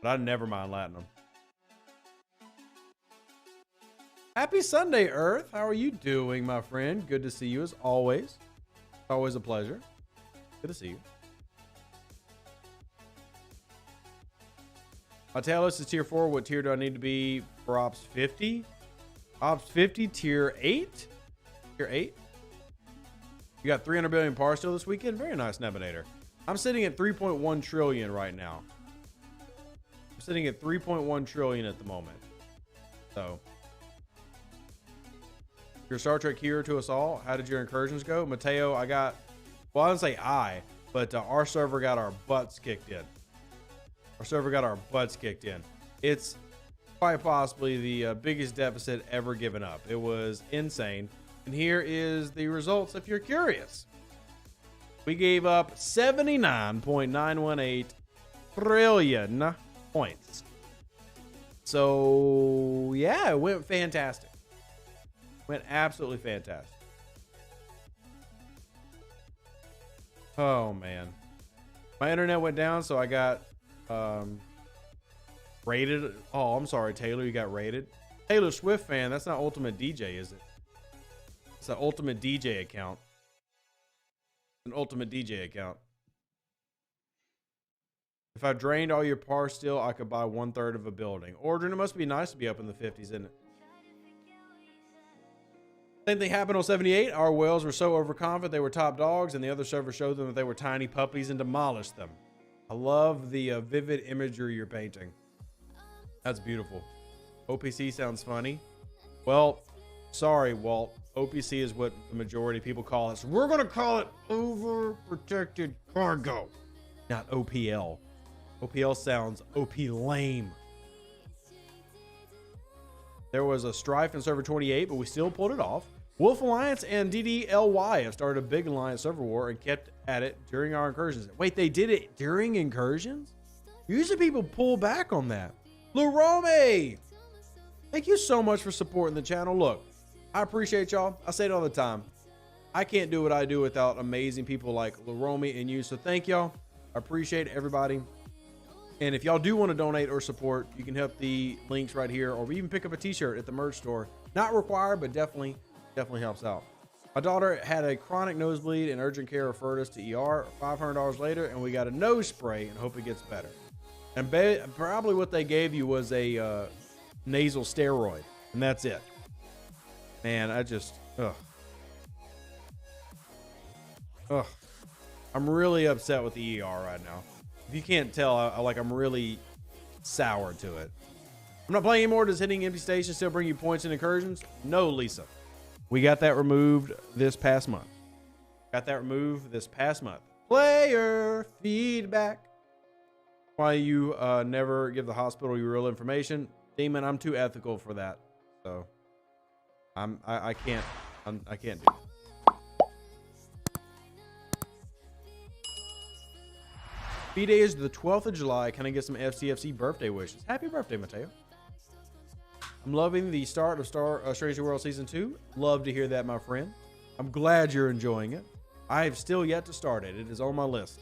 But I never mind latinum. Happy Sunday, Earth. How are you doing, my friend? Good to see you as always. Always a pleasure. Good to see you. My tail list is tier 4. What tier do I need to be for Ops 50? Ops 50, tier 8? Tier 8? You got 300 billion par still this weekend? Very nice, Nebinator. I'm sitting at 3.1 trillion right now. I'm sitting at 3.1 trillion at the moment. So, your Star Trek hero to us all. How did your incursions go? Mateo, I got, well, I didn't say but our server got our butts kicked in. Our server got our butts kicked in. It's quite possibly the biggest deficit ever given up. It was insane. And here is the results if you're curious. We gave up 79.918 trillion points. So, yeah, it went fantastic. Went absolutely fantastic. Oh, man. My internet went down, so I got rated. Oh, I'm sorry, Taylor, you got rated. Taylor Swift fan, that's not Ultimate DJ, is it? It's an Ultimate DJ account. An Ultimate DJ account. If I drained all your par still, I could buy 1/3 of a building. Ordering, it must be nice to be up in the 50s, isn't it? Same thing happened on 78. Our whales were so overconfident they were top dogs, and the other server showed them that they were tiny puppies and demolished them. I love the vivid imagery you're painting. That's beautiful. OPC sounds funny. Well, sorry, Walt. OPC is what the majority of people call it. So we're going to call it overprotected cargo, not OPL. OPL sounds OP lame. There was a strife in server 28, but we still pulled it off. Wolf Alliance and DDLY have started a big alliance server war and kept at it during our incursions. Wait, they did it during incursions? Usually people pull back on that. Lurome, thank you so much for supporting the channel. Look, I appreciate y'all. I say it all the time. I can't do what I do without amazing people like Lurome and you. So thank y'all. I appreciate everybody. And if y'all do want to donate or support, you can hit the links right here, or even pick up a t-shirt at the merch store. Not required, but definitely helps out. My daughter had a chronic nosebleed and urgent care referred us to ER. $500 later, and we got a nose spray and hope it gets better. And probably what they gave you was a nasal steroid, and that's it. Man, I just, ugh. I'm really upset with the ER right now. If you can't tell, I'm really sour to it. I'm not playing anymore. Does hitting empty stations still bring you points in incursions? No, Lisa. We got that removed this past month. Player feedback. Why you never give the hospital your real information? Demon, I'm too ethical for that. So I can't do it. B-Day is the 12th of July. Can I get some STFC birthday wishes? Happy birthday, Mateo. I'm loving the start of Stranger World Season 2. Love to hear that, my friend. I'm glad you're enjoying it. I have still yet to start it. It is on my list.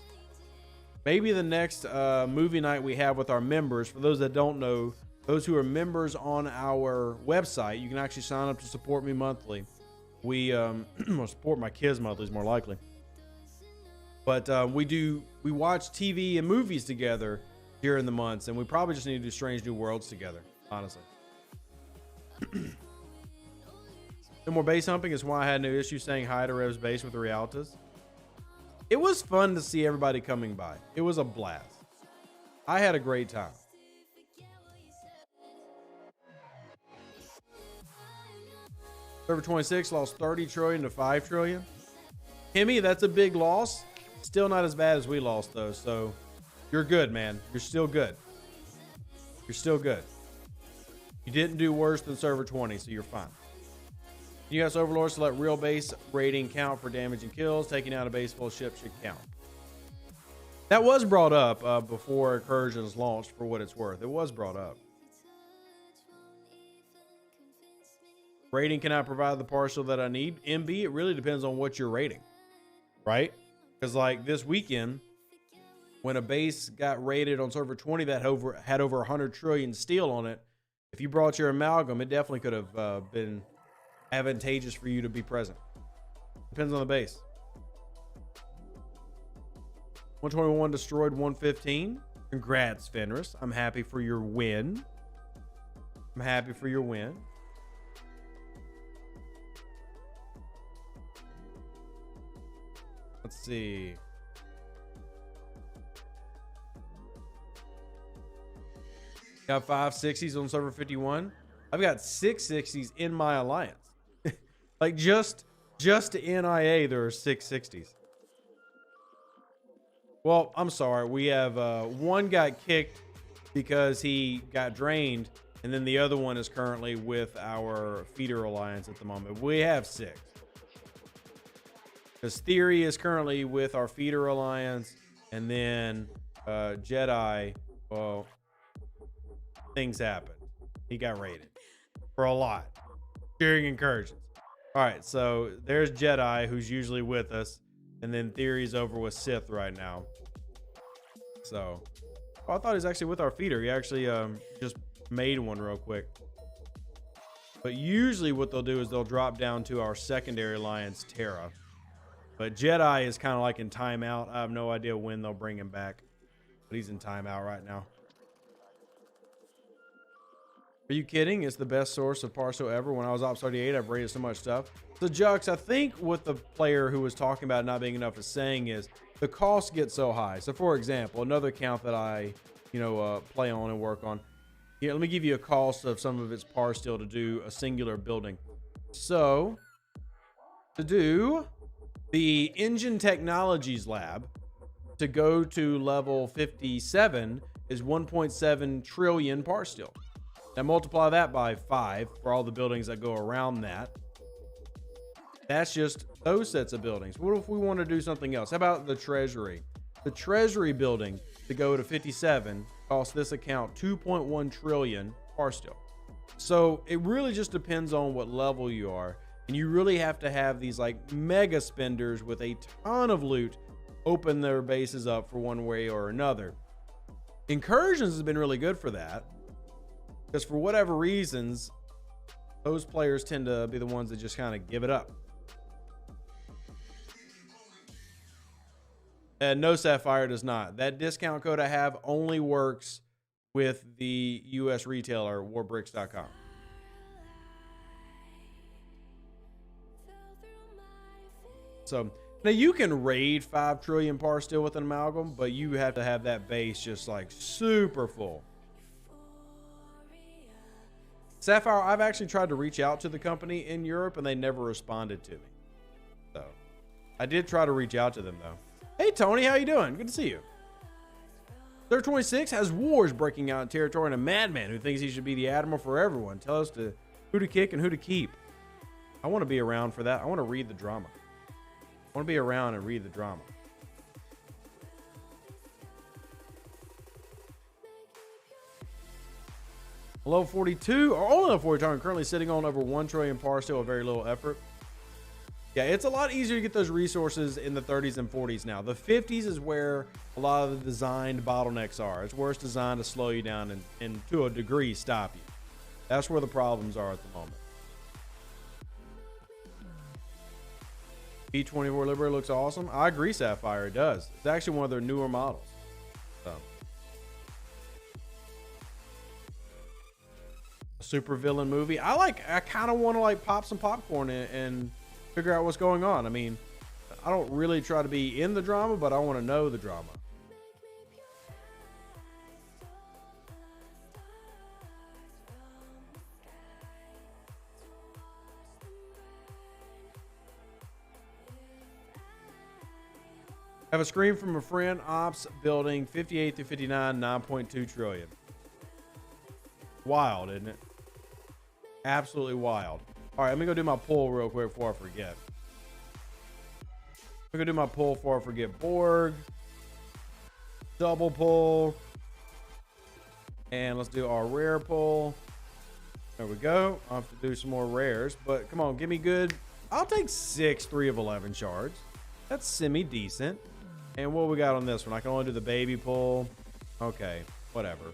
Maybe the next movie night we have with our members, for those that don't know, those who are members on our website, you can actually sign up to support me monthly. We support my kids monthly is more likely. But we watch TV and movies together during the months, and we probably just need to do Strange New Worlds together, honestly. No more base humping is why I had no issue saying hi to Rev's base with the Rialtas. It was fun to see everybody coming by. It was a blast. I had a great time. Server 26 lost 30 trillion to 5 trillion. Hemi, that's a big loss. Still not as bad as we lost though. So you're good, man. You're still good. You're still good. You didn't do worse than server 20, so you're fine. US Overlords to let real base rating count for damage and kills. Taking out a base full ship should count. That was brought up before Incursions launched, for what it's worth. It was brought up. Rating cannot provide the partial that I need. MB, it really depends on what you're rating, right? Because like this weekend, when a base got rated on server 20 that had over 100 trillion steel on it, if you brought your amalgam, it definitely could have been advantageous for you to be present. Depends on the base. 121 destroyed 115. Congrats, Fenris. I'm happy for your win. I'm happy for your win. Let's see. Got 5 60s on server 51. I've got 6 60s in my alliance. Like just to NIA, there are 6 60s. Well, I'm sorry. We have one got kicked because he got drained, and then the other one is currently with our feeder alliance at the moment. We have 6. Because Theory is currently with our feeder alliance, and then Jedi, well, things happened. He got raided for a lot during Incursions. All right, so there's Jedi, who's usually with us, and then Theory's over with Sith right now. So, oh, I thought he was actually with our feeder. He actually just made one real quick. But usually what they'll do is they'll drop down to our secondary alliance, Terra. But Jedi is kind of like in timeout. I have no idea when they'll bring him back, but he's in timeout right now. Are you kidding? It's the best source of partial ever. When I was Ops 38, I've rated so much stuff. So Jux, I think what the player who was talking about not being enough is saying is the costs get so high. So for example, another account that I, play on and work on. Yeah, let me give you a cost of some of its parts still to do a singular building. So to do the Engine Technologies Lab, to go to level 57 is 1.7 trillion parts still. Now multiply that by 5 for all the buildings that go around that. That's just those sets of buildings. What if we want to do something else? How about the Treasury? The Treasury building to go to 57 costs this account 2.1 trillion parts still. So it really just depends on what level you are. And you really have to have these like mega spenders with a ton of loot open their bases up for one way or another. Incursions has been really good for that, because for whatever reasons, those players tend to be the ones that just kind of give it up. And no, Sapphire does not. That discount code I have only works with the US retailer, warbricks.com. So now you can raid 5 trillion parts still with an amalgam, but you have to have that base just like super full. Sapphire, I've actually tried to reach out to the company in Europe and they never responded to me. So I did try to reach out to them though. Hey Tony, how you doing? Good to see you. Server 26 has wars breaking out in territory and a madman who thinks he should be the admiral for everyone. Tell us who to kick and who to keep. I want to be around for that. I want to read the drama. I want to be around and read the drama. Level 42, or only level 42, I'm currently sitting on over 1 trillion parts still with very little effort. Yeah, it's a lot easier to get those resources in the 30s and 40s now. The 50s is where a lot of the designed bottlenecks are. It's where it's designed to slow you down and to a degree stop you. That's where the problems are at the moment. P24 Liberator looks awesome. I agree, Sapphire, it does. It's actually one of their newer models. So. A super villain movie. I kind of want to like pop some popcorn and figure out what's going on. I mean, I don't really try to be in the drama, but I want to know the drama. Have a screen from a friend. Ops building 58 through 59, 9.2 trillion. Wild, isn't it? Absolutely wild. All right, let me go do my pull real quick before I forget. I'm gonna do my pull before I forget. Borg. Double pull. And let's do our rare pull. There we go. I'll have to do some more rares, but come on, give me good. I'll take 6 3 of 11 shards. That's semi-decent. And what we got on this one? I can only do the baby pull. Okay, whatever.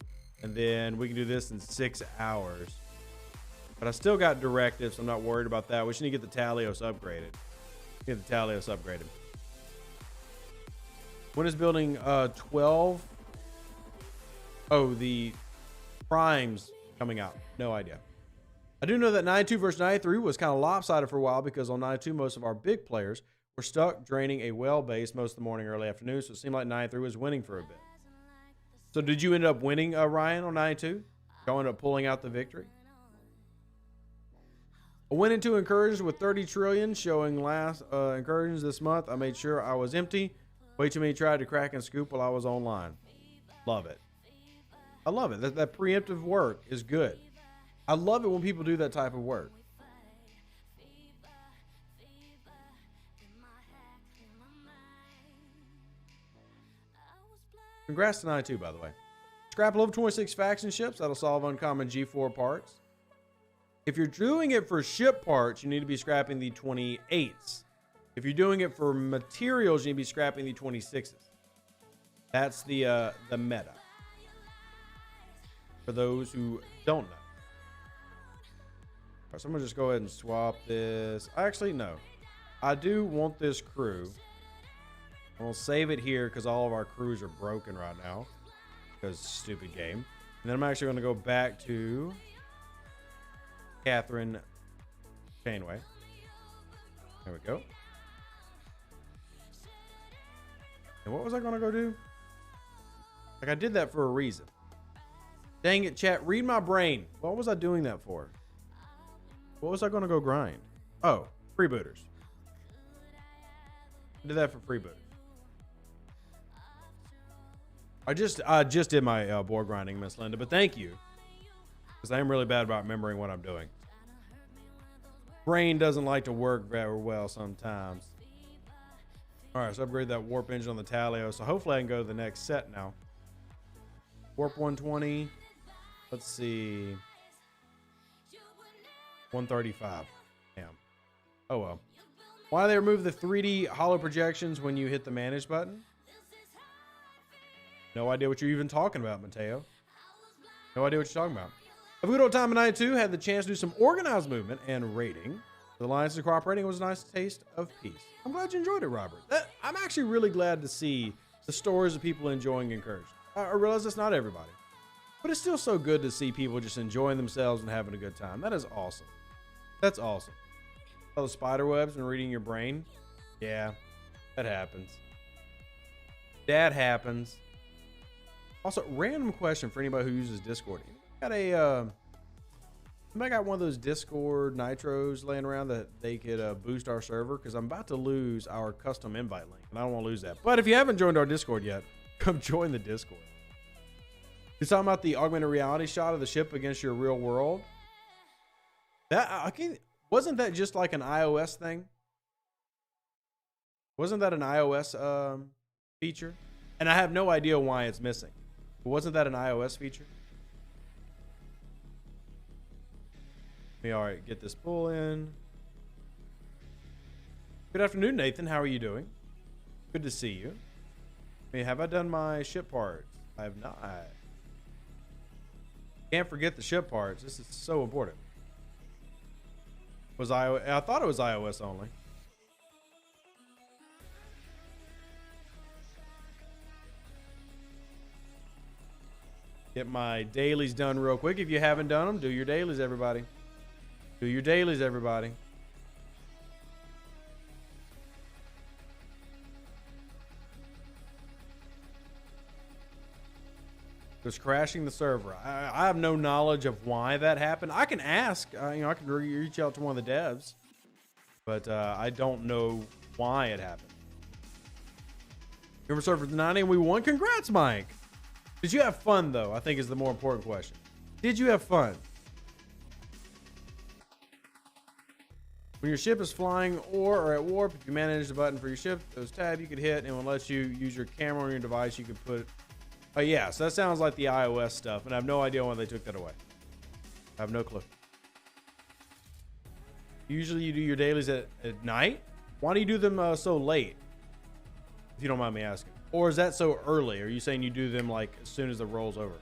And then we can do this in 6 hours. But I still got directives, so I'm not worried about that. We just need to get the Talios upgraded. Get the Talios upgraded. When is building 12? Oh, the Prime's coming out. No idea. I do know that 92 versus 93 was kind of lopsided for a while because on 92, most of our big players were stuck draining a well base most of the morning, early afternoon. So it seemed like 93 was winning for a bit. So did you end up winning, Ryan, on 92? Going up pulling out the victory? I went into Incursions with 30 trillion, showing last Incursions this month. I made sure I was empty. Way too many tried to crack and scoop while I was online. Love it. I love it. That preemptive work is good. I love it when people do that type of work. Congrats to 92, by the way. Scrap level 26 faction ships. That'll solve uncommon G4 parts. If you're doing it for ship parts, you need to be scrapping the 28s. If you're doing it for materials, you need to be scrapping the 26s. That's the meta. For those who don't know. All right, so I'm going to just go ahead and swap this. Actually, no. I do want this crew. We'll save it here because all of our crews are broken right now. Because stupid game. And then I'm actually going to go back to Catherine Chainway. There we go. And what was I going to go do? Like, I did that for a reason. Dang it, chat. Read my brain. What was I doing that for? What was I going to go grind? Oh, freebooters. I did that for freebooters. I just did my board grinding, Miss Linda, but thank you. Because I am really bad about remembering what I'm doing. Brain doesn't like to work very well sometimes. All right, so upgrade that warp engine on the Talio. So hopefully I can go to the next set now. Warp 120. Let's see. 135. Damn. Oh well. Why do they remove the 3D hollow projections when you hit the manage button? No idea what you're even talking about, Mateo. No idea what you're talking about. A good old time in 92. Had the chance to do some organized movement and raiding. The alliance is cooperating. It was a nice taste of peace. I'm glad you enjoyed it, Robert. I'm actually really glad to see the stories of people enjoying Incursion. I realize it's not everybody. But it's still so good to see people just enjoying themselves and having a good time. That is awesome. That's awesome. All the spider webs and reading your brain. Yeah, that happens. That happens. Also, random question for anybody who uses Discord. Anybody got one of those Discord nitros laying around that they could boost our server? Because I'm about to lose our custom invite link, and I don't want to lose that. But if you haven't joined our Discord yet, come join the Discord. You're talking about the augmented reality shot of the ship against your real world. Wasn't that just like an iOS thing? Wasn't that an iOS feature? And I have no idea why it's missing. But wasn't that an iOS feature? Let me all right, get this pull in. Good afternoon, Nathan. How are you doing? Good to see you. I mean, have I done my ship parts? I have not. Can't forget the ship parts. This is so important. I thought it was iOS only. Get my dailies done real quick. If you haven't done them, do your dailies, everybody. Do your dailies, everybody. Just crashing the server. I have no knowledge of why that happened. I can ask. I can reach out to one of the devs, but I don't know why it happened. We were served for 90 and we won. Congrats, Mike. Did you have fun, though? I think is the more important question. Did you have fun? When your ship is flying or at warp, if you manage the button for your ship, those tab you could hit and will let you use your camera on your device. You could put. Oh yeah, so that sounds like the iOS stuff, and I have no idea why they took that away. I have no clue. Usually you do your dailies at night. Why do you do them so late? If you don't mind me asking. Or is that so early? Are you saying you do them like as soon as the roll's over?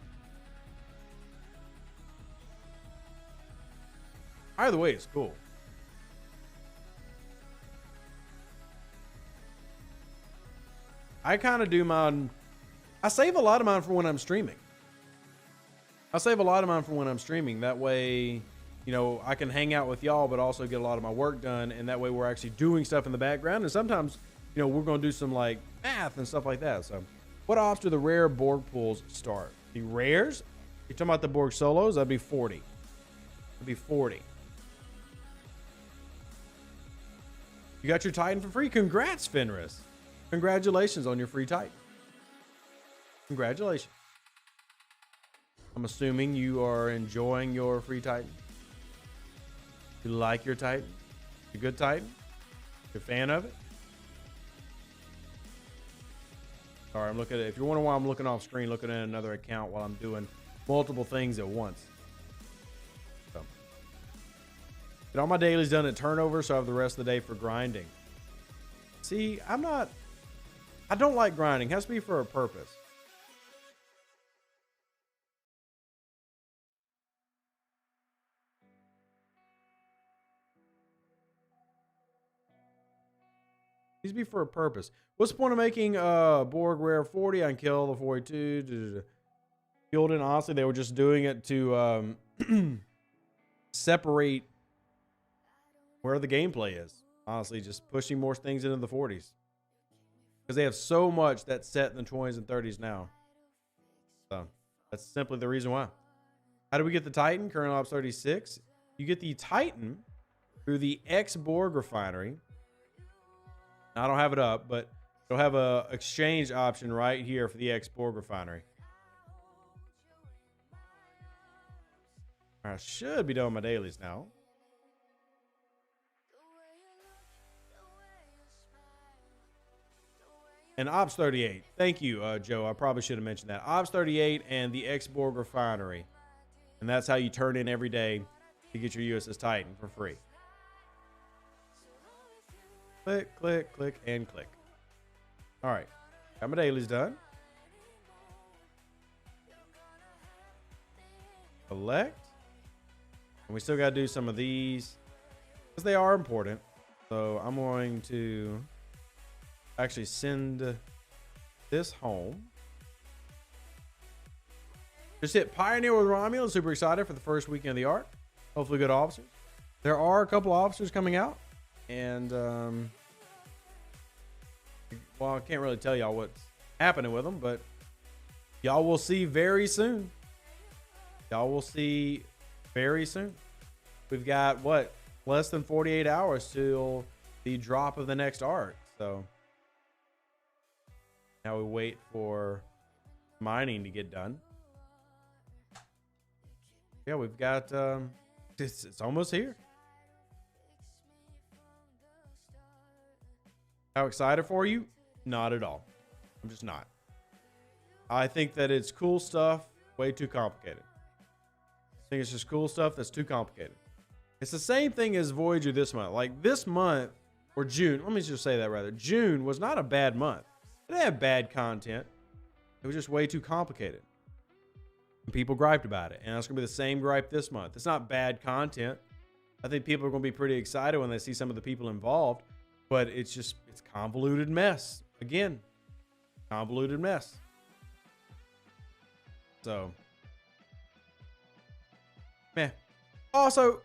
Either way, it's cool. I kind of do mine. I save a lot of mine for when I'm streaming. That way, you know, I can hang out with y'all, but also get a lot of my work done. And that way we're actually doing stuff in the background. And sometimes, you know, we're going to do some like math and stuff like that. So what ops do the rare Borg pools start? The rares? You're talking about the Borg solos? That'd be 40. That'd be 40. You got your Titan for free. Congrats, Fenris. Congratulations on your free Titan. Congratulations. I'm assuming you are enjoying your free Titan. You like your Titan? You a good Titan? You a fan of it? Sorry, I'm looking at it. If you're wondering why I'm looking off screen, looking at another account while I'm doing multiple things at once. So, get all my dailies done at turnover, so I have the rest of the day for grinding. See, I don't like grinding. It has to be for a purpose. These be for a purpose. What's the point of making Borg rare 40? I can kill the 42. Gildan, honestly, they were just doing it to separate where the gameplay is. Honestly, just pushing more things into the 40s. Because they have so much that's set in the 20s and 30s now. So that's simply the reason why. How do we get the Titan? Current Ops 36. You get the Titan through the X-Borg refinery. I don't have it up, but you'll have a exchange option right here for the X-Borg refinery. I should be doing my dailies now. And Ops 38. Thank you, Joe. I probably should have mentioned that. Ops 38 and the X-Borg refinery. And that's how you turn in every day to get your USS Titan for free. Click, click, click, and click. All right. Got my dailies done. Select. And we still got to do some of these because they are important. So I'm going to actually send this home. Just hit Pioneer with Romulan. Super excited for the first weekend of the arc. Hopefully good officers. There are a couple officers coming out. And, well, I can't really tell y'all what's happening with them, but y'all will see very soon. Y'all will see very soon. We've got, what, less than 48 hours till the drop of the next arc. So now we wait for mining to get done. Yeah, we've got, it's almost here. How excited for you? Not at all. I'm just not. I think that it's cool stuff, way too complicated. I think it's just cool stuff that's too complicated. It's the same thing as Voyager this month. Like this month, or June, let me just say that rather. June was not a bad month. It didn't have bad content. It was just way too complicated. And people griped about it. And that's going to be the same gripe this month. It's not bad content. I think people are going to be pretty excited when they see some of the people involved. But it's just, it's convoluted mess. Again, convoluted mess. So, man. Also,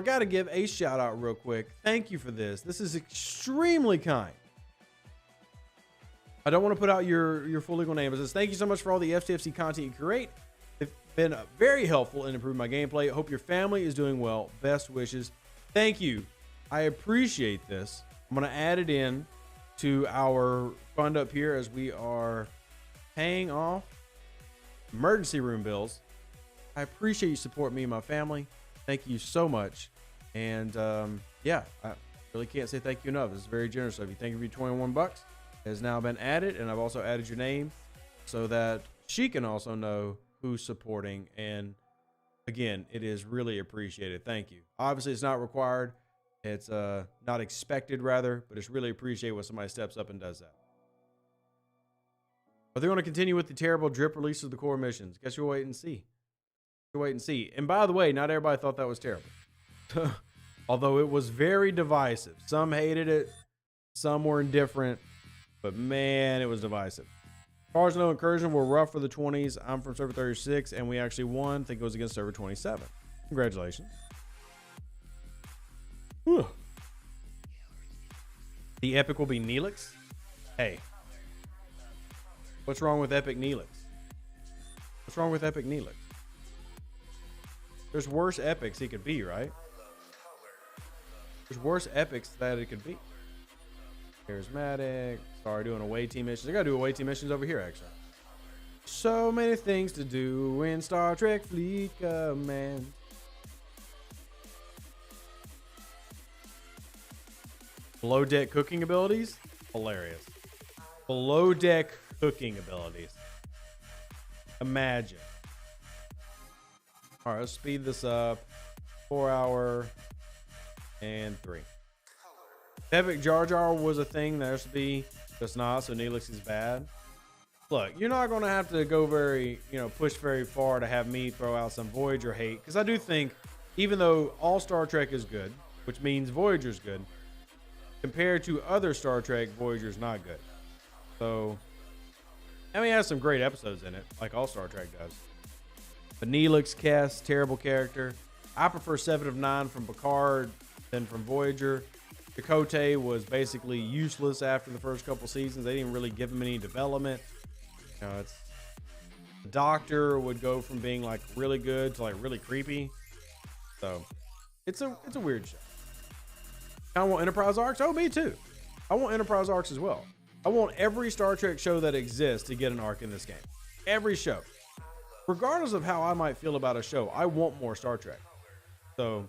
gotta give a shout out real quick. Thank you for this. This is extremely kind. I don't want to put out your full legal name. It says, thank you so much for all the STFC content you create. It's been very helpful in improving my gameplay. I hope your family is doing well. Best wishes. Thank you. I appreciate this. I'm going to add it in to our fund up here as we are paying off emergency room bills. I appreciate you supporting me and my family. Thank you so much. And yeah, I really can't say thank you enough. This is very generous of you. Thank you for your 21 bucks. It has now been added, and I've also added your name so that she can also know who's supporting. And again, it is really appreciated. Thank you. Obviously, it's not required. It's not expected, rather, but it's really appreciated when somebody steps up and does that. Are they going to continue with the terrible drip release of the core missions? Guess you'll wait and see. You'll wait and see. And by the way, not everybody thought that was terrible. Although it was very divisive. Some hated it. Some were indifferent. But man, it was divisive. As far as no Incursion, we're rough for the 20s. I'm from server 36, and we actually won. I think it was against server 27. Congratulations. Whew. The epic will be Neelix. Hey. What's wrong with epic Neelix? What's wrong with epic Neelix? There's worse epics he could be, right? There's worse epics that it could be. Charismatic. Sorry, doing away team missions. I gotta do away team missions over here, actually. So many things to do in Star Trek Fleet Command. Below deck cooking abilities? Hilarious. Below deck cooking abilities. Imagine. All right, let's speed this up. 4 hour and 3. Epic Jar Jar was a thing. There should be just not, so Neelix is bad. Look, you're not going to have to go very, push very far to have me throw out some Voyager hate. Because I do think, even though all Star Trek is good, which means Voyager's good, compared to other Star Trek, Voyager's not good. So, I mean, it has some great episodes in it, like all Star Trek does. But Neelix, Cass, terrible character. I prefer 7 of 9 from Picard than from Voyager. Chakotay was basically useless after the first couple seasons. They didn't really give him any development. The Doctor would go from being like really good to like really creepy. So it's a weird show. I want Enterprise arcs. Oh, me too. I want Enterprise arcs as well. I want every Star Trek show that exists to get an arc in this game. Every show. Regardless of how I might feel about a show, I want more Star Trek. So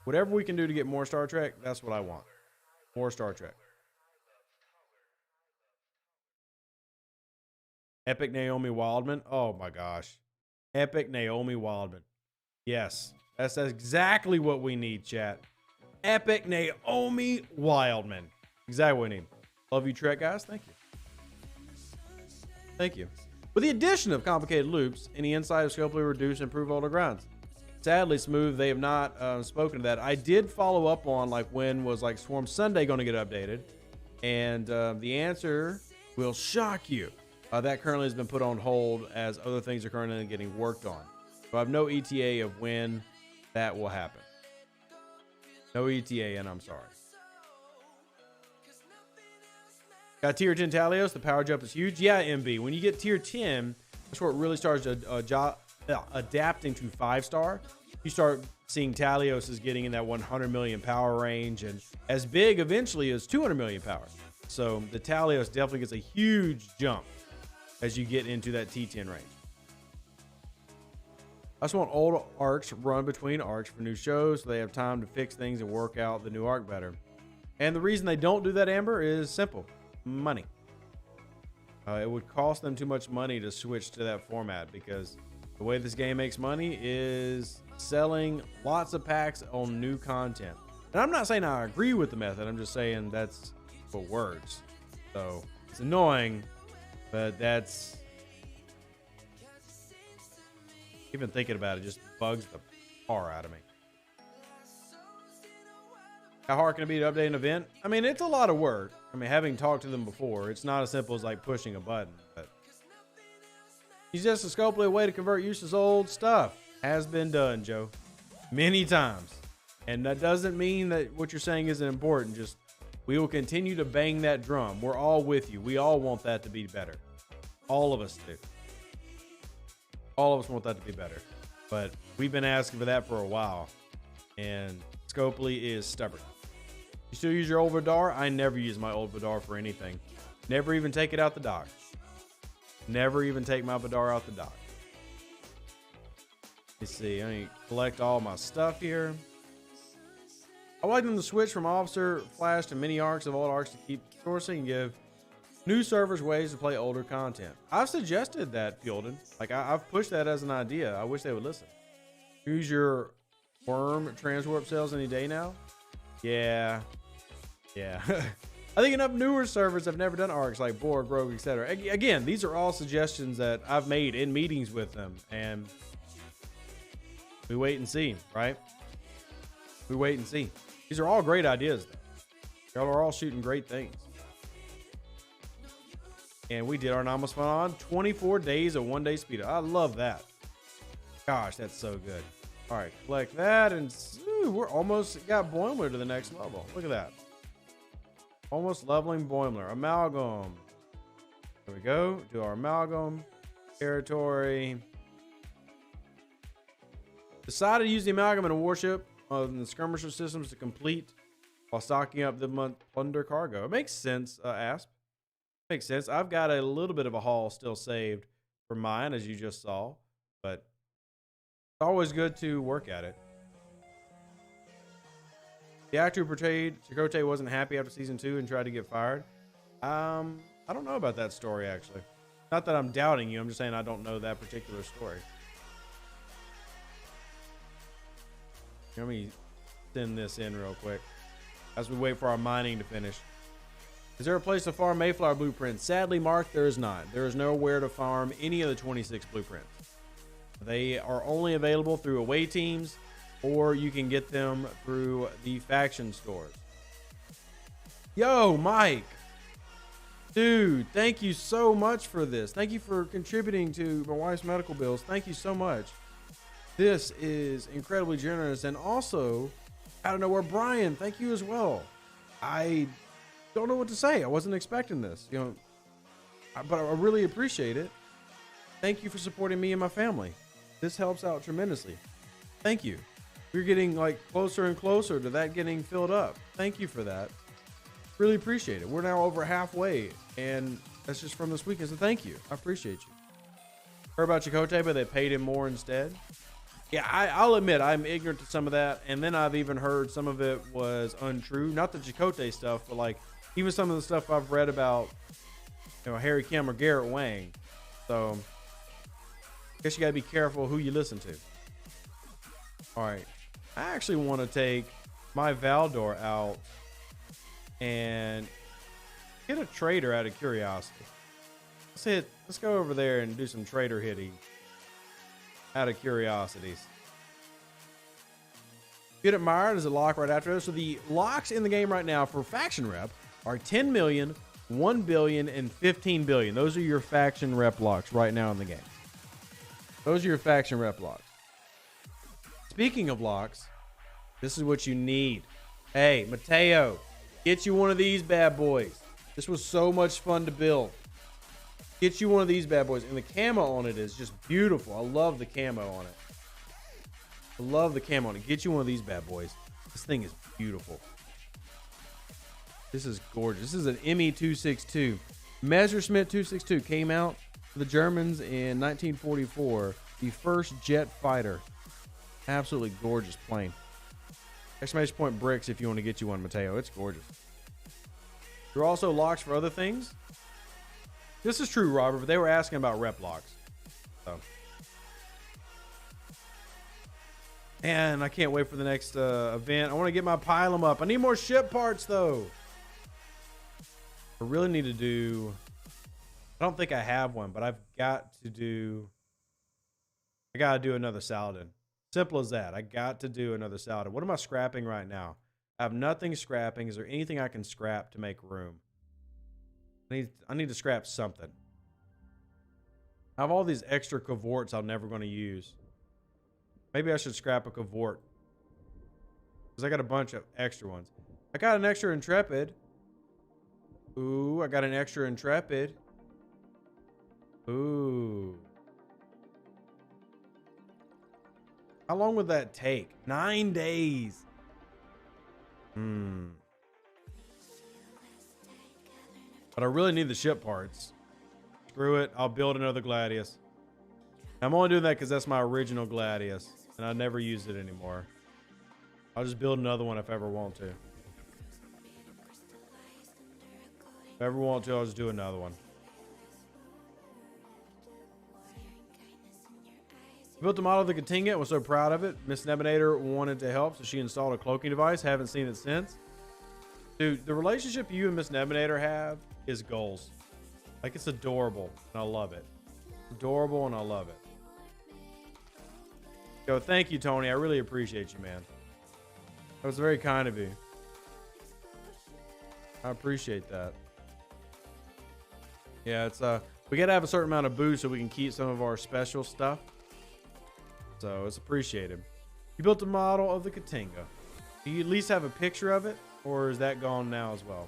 whatever we can do to get more Star Trek, that's what I want. More Star Trek. Epic Naomi Wildman. Oh my gosh. Epic Naomi Wildman. Yes. That's exactly what we need, chat. Epic Naomi Wildman. Exactly what we need. Love you, Trek guys. Thank you. Thank you. With the addition of complicated loops, any insight of scope will reduce and improve older grinds. Sadly, Smooth, they have not spoken to that. I did follow up on when was Swarm Sunday going to get updated, and the answer will shock you. That currently has been put on hold as other things are currently getting worked on. So I have no ETA of when that will happen. No ETA, and I'm sorry. Got tier 10 Talios. The power jump is huge. Yeah, MB. When you get tier 10, that's where it really starts adapting to 5-star. You start seeing Talios is getting in that 100 million power range, and as big eventually as 200 million power. So the Talios definitely gets a huge jump as you get into that T10 range. I just want old arcs run between arcs for new shows so they have time to fix things and work out the new arc better. And the reason they don't do that, Amber, is simple. Money. It would cost them too much money to switch to that format because the way this game makes money is selling lots of packs on new content. And I'm not saying I agree with the method. I'm just saying that's what works. So it's annoying, but that's... Even thinking about it just bugs the tar out of me. How hard can it be to update an event? I mean, it's a lot of work. I mean, having talked to them before, it's not as simple as pushing a button. But use just a Scopely a way to convert useless old stuff. Has been done, Joe. Many times. And that doesn't mean that what you're saying isn't important. Just, we will continue to bang that drum. We're all with you. We all want that to be better. All of us do. All of us want that to be better. But we've been asking for that for a while. And Scopely is stubborn. You still use your old Vidar? I never use my old Vidar for anything. Never even take it out the dock. Never even take my Vidar out the dock. Let's see. I need to collect all my stuff here. I like them to switch from officer flash to mini arcs of old arcs to keep sourcing and give new servers ways to play older content. I've suggested that, Fielden. Like I've pushed that as an idea. I wish they would listen. Use your worm transwarp cells any day now. Yeah. I think enough newer servers have never done arcs like Borg, Rogue, etc. Again, these are all suggestions that I've made in meetings with them, and we wait and see, right? We wait and see. These are all great ideas, though. Y'all are all shooting great things. And we did our Namas Fun on 24 days of 1 day speed. I love that. Gosh, that's so good. All right, collect that, and we're almost got Boimler to the next level. Look at that. Almost leveling Boimler. Amalgam. There we go. Do our amalgam. Territory. Decided to use the amalgam in a warship on the skirmisher systems to complete while stocking up the plunder cargo. It makes sense, Asp. Makes sense. I've got a little bit of a haul still saved for mine, as you just saw, but it's always good to work at it. The actor who portrayed Chakotay wasn't happy after season 2 and tried to get fired. I don't know about that story, actually. Not that I'm doubting you. I'm just saying I don't know that particular story. Let me send this in real quick as we wait for our mining to finish. Is there a place to farm Mayflower blueprints? Sadly, Mark, there is not. There is nowhere to farm any of the 26 blueprints. They are only available through away teams, or you can get them through the faction stores. Yo, Mike. Dude, thank you so much for this. Thank you for contributing to my wife's medical bills. Thank you so much. This is incredibly generous. And also, out of nowhere, Brian, thank you as well. I don't know what to say. I wasn't expecting this, you know, but I really appreciate it. Thank you for supporting me and my family. This helps out tremendously. Thank you. We're getting like closer and closer to that getting filled up. Thank you for that. Really appreciate it. We're now over halfway, and that's just from this weekend. So thank you. I appreciate you. Heard about Chakotay, but they paid him more instead. Yeah, I'll admit I'm ignorant to some of that, and then I've even heard some of it was untrue. Not the Chakotay stuff, but like even some of the stuff I've read about, you know, Harry Kim or Garrett Wang. So I guess you gotta be careful who you listen to. All right, I actually want to take my Valdor out and get a trader out of curiosity. Let's go over there and do some trader hitting out of curiosities. Get admired as a lock right after this. So the locks in the game right now for faction rep are 10 million, 1 billion, and 15 billion. Those are your faction rep locks right now in the game. Those are your faction rep locks. Speaking of locks, this is what you need. Hey, Mateo, get you one of these bad boys. This was so much fun to build. Get you one of these bad boys. And the camo on it is just beautiful. I love the camo on it. I love the camo on it. Get you one of these bad boys. This thing is beautiful. This is gorgeous. This is an ME-262. Messerschmitt 262 came out for the Germans in 1944. The first jet fighter. Absolutely gorgeous plane. Exclamation point bricks if you want to get you one, Mateo. It's gorgeous. There are also locks for other things. This is true, Robert, but they were asking about rep locks. So. And I can't wait for the next event. I want to get my pylum up. I need more ship parts, though. I really need to do... I don't think I have one, but I've got to do... I got to do another Saladin. Simple as that. I got to do another Saladin. What am I scrapping right now? I have nothing scrapping. Is there anything I can scrap to make room? I need to scrap something. I have all these extra cavorts I'm never going to use. Maybe I should scrap a cavort. Because I got a bunch of extra ones. I got an extra Intrepid. Ooh, I got an extra Intrepid. Ooh. How long would that take? 9 days. But I really need the ship parts. Screw it. I'll build another Gladius. I'm only doing that because that's my original Gladius. And I never used it anymore. I'll just build another one if I ever want to. If I ever want to, I'll just do another one. Built a model of the Katinga and was so proud of it. Miss Nebinator wanted to help, so she installed a cloaking device. Haven't seen it since. Dude, the relationship you and Miss Nebinator have is goals. Like, it's adorable, and I love it. Adorable, and I love it. Yo, thank you, Tony. I really appreciate you, man. That was very kind of you. I appreciate that. Yeah, it's we gotta have a certain amount of boost so we can keep some of our special stuff. So it's appreciated. You built a model of the Katinga. Do you at least have a picture of it, or is that gone now as well?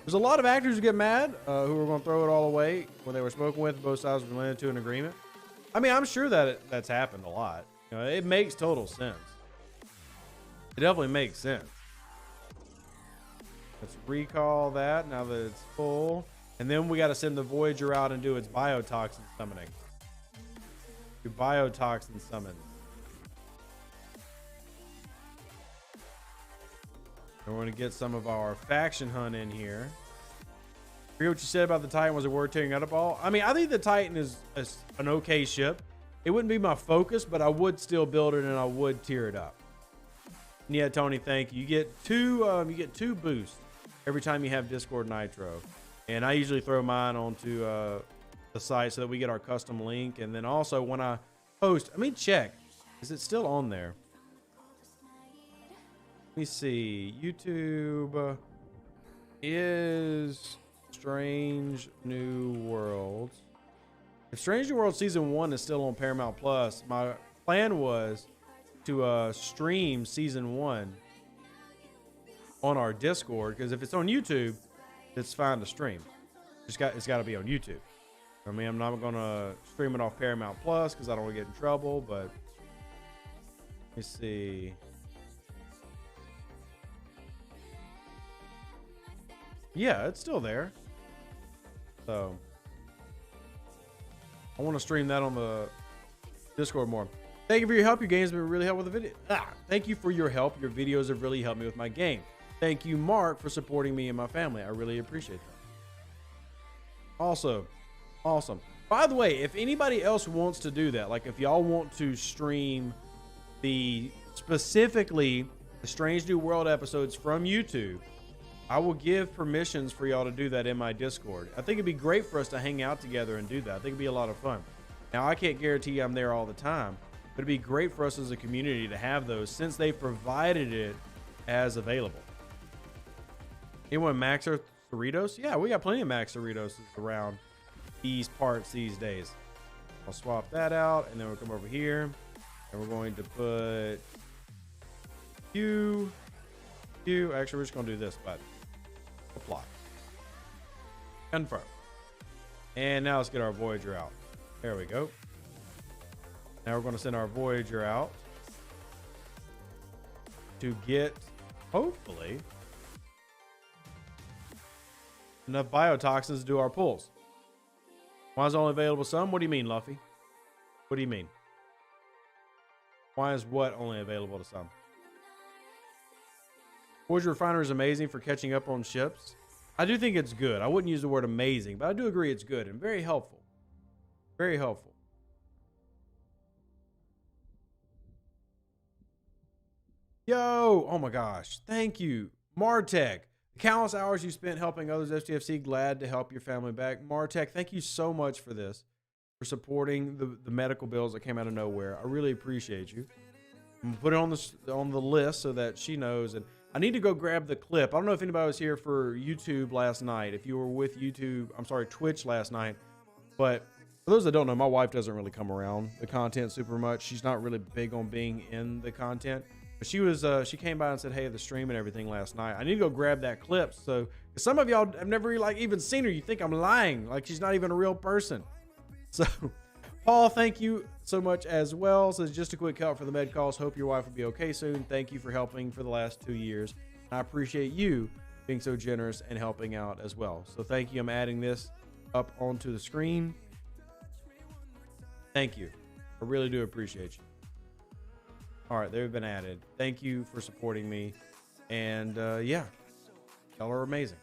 There's a lot of actors who get mad, who were going to throw it all away when they were spoken with. Both sides were landed to an agreement. I mean, I'm sure that that's happened a lot. You know, it makes total sense. It definitely makes sense. Let's recall that now that it's full. And then we got to send the Voyager out and do its biotoxin summoning. Do biotoxin summon. And we're going to get some of our faction hunt in here. I forget what you said about the Titan. Was it worth tearing out a ball? I mean, I think the Titan is an okay ship. It wouldn't be my focus, but I would still build it and I would tear it up. And yeah, Tony, thank you. You get two boosts every time you have Discord Nitro. And I usually throw mine onto the site so that we get our custom link. And then also when I post, let me check. Is it still on there? Let me see. YouTube is Strange New Worlds. If Strange New World Season 1 is still on Paramount Plus, my plan was to stream Season 1 on our Discord, because if it's on YouTube, it's fine to stream. It's got to be on YouTube. I mean, I'm not going to stream it off Paramount Plus because I don't want to get in trouble, but let me see. Yeah, it's still there. So I want to stream that on the Discord more. Thank you for your help. Your game's been really helpful with the video. Thank you for your help. Your videos have really helped me with my game. Thank you, Mark, for supporting me and my family. I really appreciate that. Also, awesome. By the way, if anybody else wants to do that, like if y'all want to stream specifically the Strange New World episodes from YouTube, I will give permissions for y'all to do that in my Discord. I think it'd be great for us to hang out together and do that. I think it'd be a lot of fun. Now, I can't guarantee I'm there all the time, but it'd be great for us as a community to have those since they provided it as available. Anyone Max or Cerritos? Yeah, we got plenty of Max Cerritos around these parts these days. I'll swap that out, and then we'll come over here, and we're going to put Q. Actually, we're just going to do this, but apply. Confirm. And now let's get our Voyager out. There we go. Now we're going to send our Voyager out to get, hopefully, enough biotoxins to do our pulls. Why is it only available some? What do you mean, Luffy? What do you mean? Why is what only available to some? Voyager Refiner is amazing for catching up on ships. I do think it's good. I wouldn't use the word amazing, but I do agree it's good and very helpful. Very helpful. Yo, oh my gosh. Thank you, Martech. The countless hours you spent helping others, STFC, glad to help your family back. Martech, thank you so much for this, for supporting the medical bills that came out of nowhere. I really appreciate you. I'm gonna put it on the list so that she knows. And I need to go grab the clip. I don't know if anybody was here for YouTube last night. If you were with Twitch last night. But for those that don't know, my wife doesn't really come around the content super much. She's not really big on being in the content. But she came by and said, hey, the stream and everything last night. I need to go grab that clip. So some of y'all have never even seen her. You think I'm lying. Like she's not even a real person. So Paul, thank you so much as well. So just a quick help for the med calls. Hope your wife will be okay soon. Thank you for helping for the last 2 years. I appreciate you being so generous and helping out as well. So thank you. I'm adding this up onto the screen. Thank you. I really do appreciate you. All right, they've been added. Thank you for supporting me. And yeah, y'all are amazing.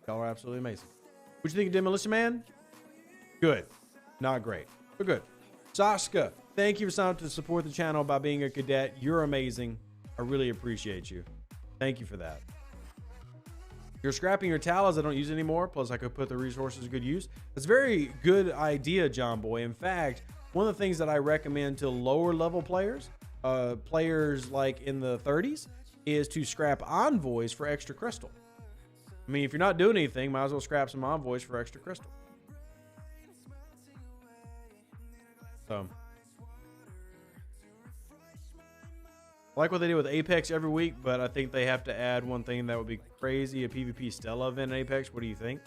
Y'all are absolutely amazing. What you think of Demolition Man? Good. Not great, but good. Sashka, thank you for signing up to support the channel by being a cadet. You're amazing. I really appreciate you. Thank you for that. You're scrapping your talents I don't use anymore. Plus, I could put the resources to good use. That's a very good idea, John Boy. In fact, one of the things that I recommend to lower level players, players like in the 30s, is to scrap envoys for extra crystal. I mean, if you're not doing anything, might as well scrap some envoys for extra crystal. So, I like what they do with Apex every week, but I think they have to add one thing that would be crazy, a PvP Stella event in Apex. What do you think?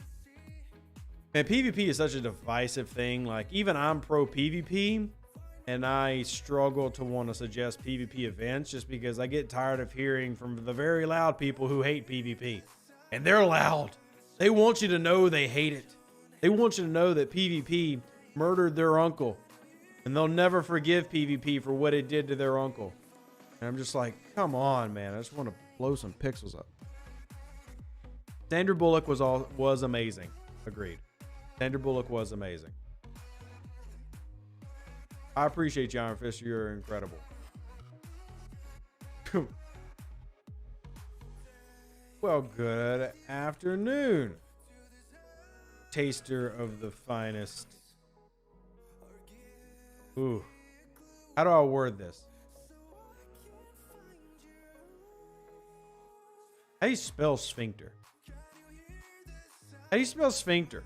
And PvP is such a divisive thing. Like, even I'm pro PvP, and I struggle to want to suggest PvP events just because I get tired of hearing from the very loud people who hate PvP. And they're loud. They want you to know they hate it. They want you to know that PvP murdered their uncle. And they'll never forgive PvP for what it did to their uncle. And I'm just like, come on, man. I just want to blow some pixels up. Sandra Bullock was amazing. Agreed. Sandra Bullock was amazing. I appreciate you, Iron Fist. You're incredible. Well, good afternoon, taster of the finest. Ooh. How do I word this? How do you spell sphincter? How do you spell sphincter?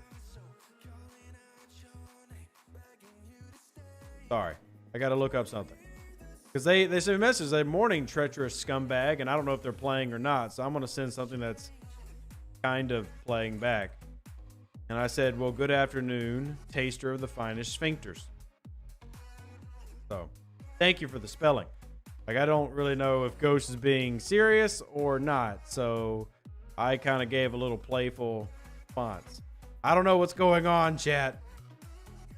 Sorry, I gotta look up something. Because they sent a message, they morning treacherous scumbag, and I don't know if they're playing or not, so I'm gonna send something that's kind of playing back. And I said, well, good afternoon, taster of the finest sphincters. So, thank you for the spelling. Like, I don't really know if Ghost is being serious or not, so I kind of gave a little playful response. I don't know what's going on, chat.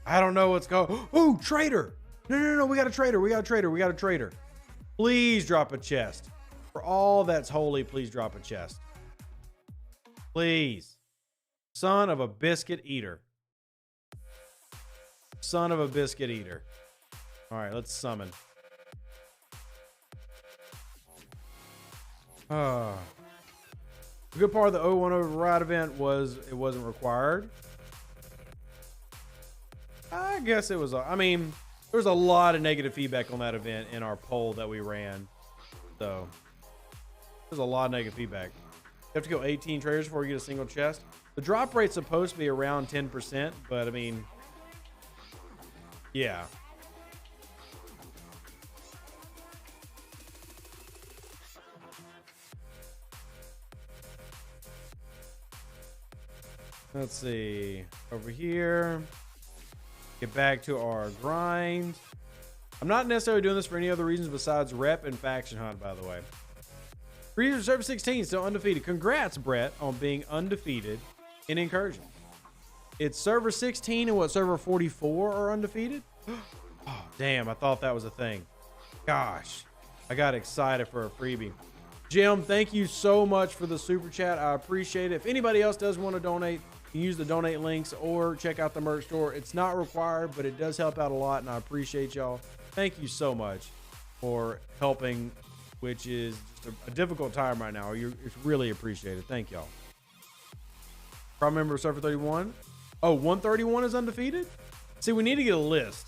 I don't know what's going. Oh, traitor! No, we got a traitor. We got a traitor. We got a traitor. Please drop a chest. For all that's holy, please drop a chest. Please. Son of a biscuit eater. Son of a biscuit eater. All right, let's summon. The good part of the 01 override event was it wasn't required. I guess it was. I mean, there was a lot of negative feedback on that event in our poll that we ran. So there's a lot of negative feedback. You have to go 18 traders before you get a single chest. The drop rate's supposed to be around 10%, but I mean, yeah. Let's see. Over here. Get back to our grind. I'm not necessarily doing this for any other reasons besides rep and faction hunt, by the way. Freezer Server 16 still undefeated. Congrats, Brett, on being undefeated in Incursion. It's server 16 and what, server 44 are undefeated? Oh, damn, I thought that was a thing. Gosh, I got excited for a freebie. Jim, thank you so much for the super chat. I appreciate it. If anybody else does want to donate, you can use the donate links or check out the merch store. It's not required, but it does help out a lot, and I appreciate y'all. Thank you so much for helping, which is just a difficult time right now. It's really appreciated. Thank y'all. Prime member of Server 31. Oh, 131 is undefeated? See, we need to get a list,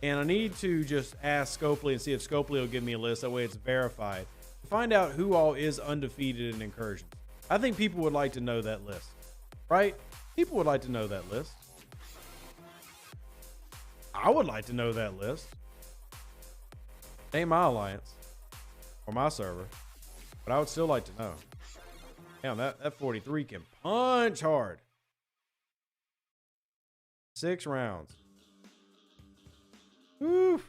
and I need to just ask Scopely and see if Scopely will give me a list. That way it's verified. Find out who all is undefeated in Incursion. I think people would like to know that list, right? People would like to know that list. I would like to know that list. Ain't my alliance or my server, but I would still like to know. Damn, that 43 can punch hard. 6 rounds. Woo.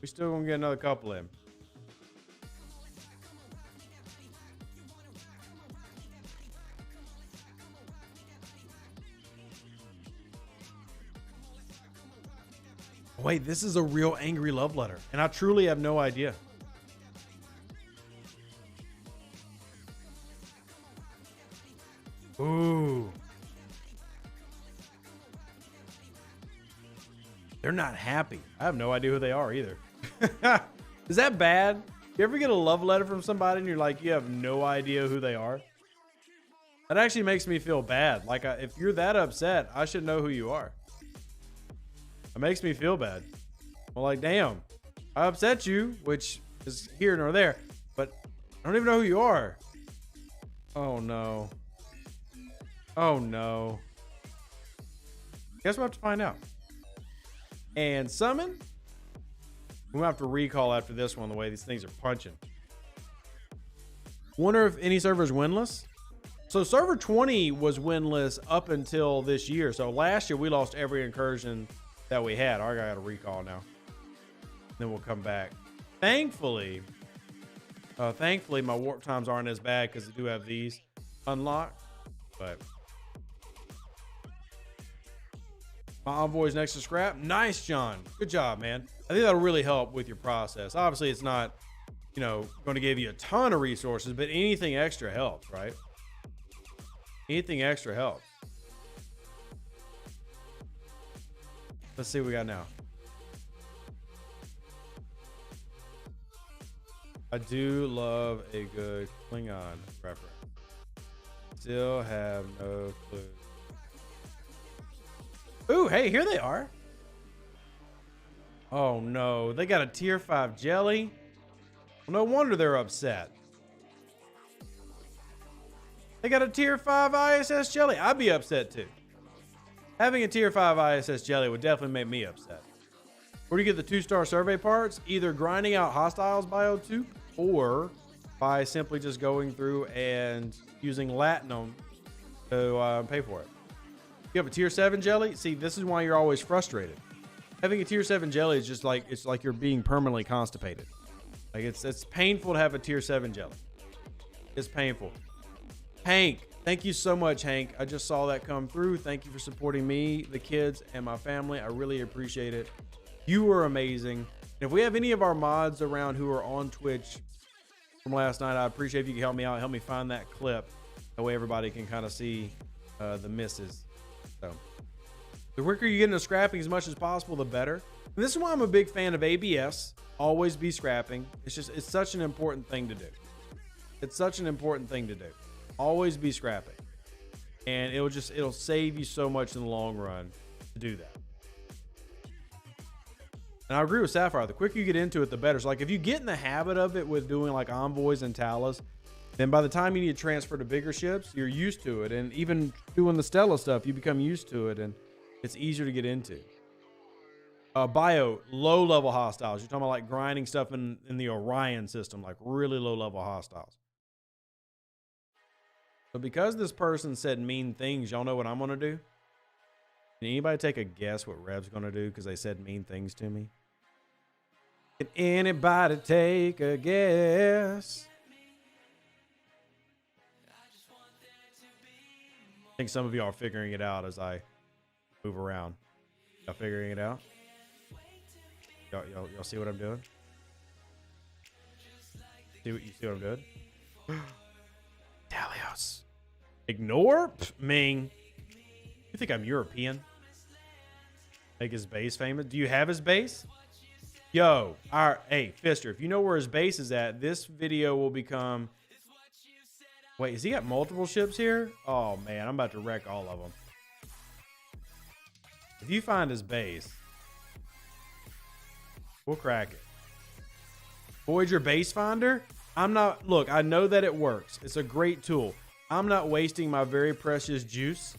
We still gonna get another couple in. Wait, this is a real angry love letter, and I truly have no idea. Ooh. They're not happy. I have no idea who they are either. Is that bad? You ever get a love letter from somebody and you're like, you have no idea who they are? That actually makes me feel bad. Like, if you're that upset, I should know who you are. It makes me feel bad. Well, like, damn, I upset you, which is here nor there, but I don't even know who you are. Oh, no. Oh, no. Guess we'll have to find out. And summon? We'll have to recall after this one, the way these things are punching. Wonder if any server is winless? So server 20 was winless up until this year. So last year we lost every incursion that we had. I got to recall now. Then we'll come back. Thankfully my warp times aren't as bad because I do have these unlocked. But my envoy's next to scrap. Nice, John. Good job, man. I think that'll really help with your process. Obviously, it's not, you know, going to give you a ton of resources, but anything extra helps, right? Anything extra helps. Let's see what we got now. I do love a good Klingon reference. Still have no clue. Ooh, hey, here they are. Oh no, they got a tier 5 jelly. Well, no wonder they're upset. They got a tier 5 ISS jelly. I'd be upset too. Having a tier 5 ISS jelly would definitely make me upset. Where do you get the 2-star survey parts? Either grinding out hostiles by O2 or by simply just going through and using Latinum to pay for it. You have a tier 7 jelly? See, this is why you're always frustrated. Having a tier 7 jelly is just like, it's like you're being permanently constipated. Like it's painful to have a tier 7 jelly. It's painful. Hank, thank you so much, Hank. I just saw that come through. Thank you for supporting me, the kids, and my family. I really appreciate it. You are amazing. And if we have any of our mods around who are on Twitch from last night, I appreciate if you can help me out. Help me find that clip. That way everybody can kind of see the misses. So the quicker you get into scrapping as much as possible, the better. And this is why I'm a big fan of ABS. Always be scrapping. It's such an important thing to do. It's such an important thing to do. Always be scrapping. And it'll save you so much in the long run to do that. And I agree with Sapphire. The quicker you get into it, the better. So like if you get in the habit of it with doing like envoys and Talas, then by the time you need to transfer to bigger ships, you're used to it. And even doing the Stella stuff, you become used to it and it's easier to get into. Bio, low level hostiles. You're talking about like grinding stuff in the Orion system, like really low level hostiles. So because this person said mean things, y'all know what I'm going to do? Can anybody take a guess what Rev's going to do because they said mean things to me? Can anybody take a guess? I think some of you are figuring it out as I move around. Y'all figuring it out? Y'all see what I'm doing? You see what I'm doing? Dalios. Ignore? Ming. You think I'm European? Make his base famous? Do you have his base? Yo, hey, Fister, if you know where his base is at, this video will become... Wait, has he got multiple ships here? Oh, man, I'm about to wreck all of them. If you find his base, we'll crack it. Voyager Base Finder? Look, I know that it works. It's a great tool. I'm not wasting my very precious juice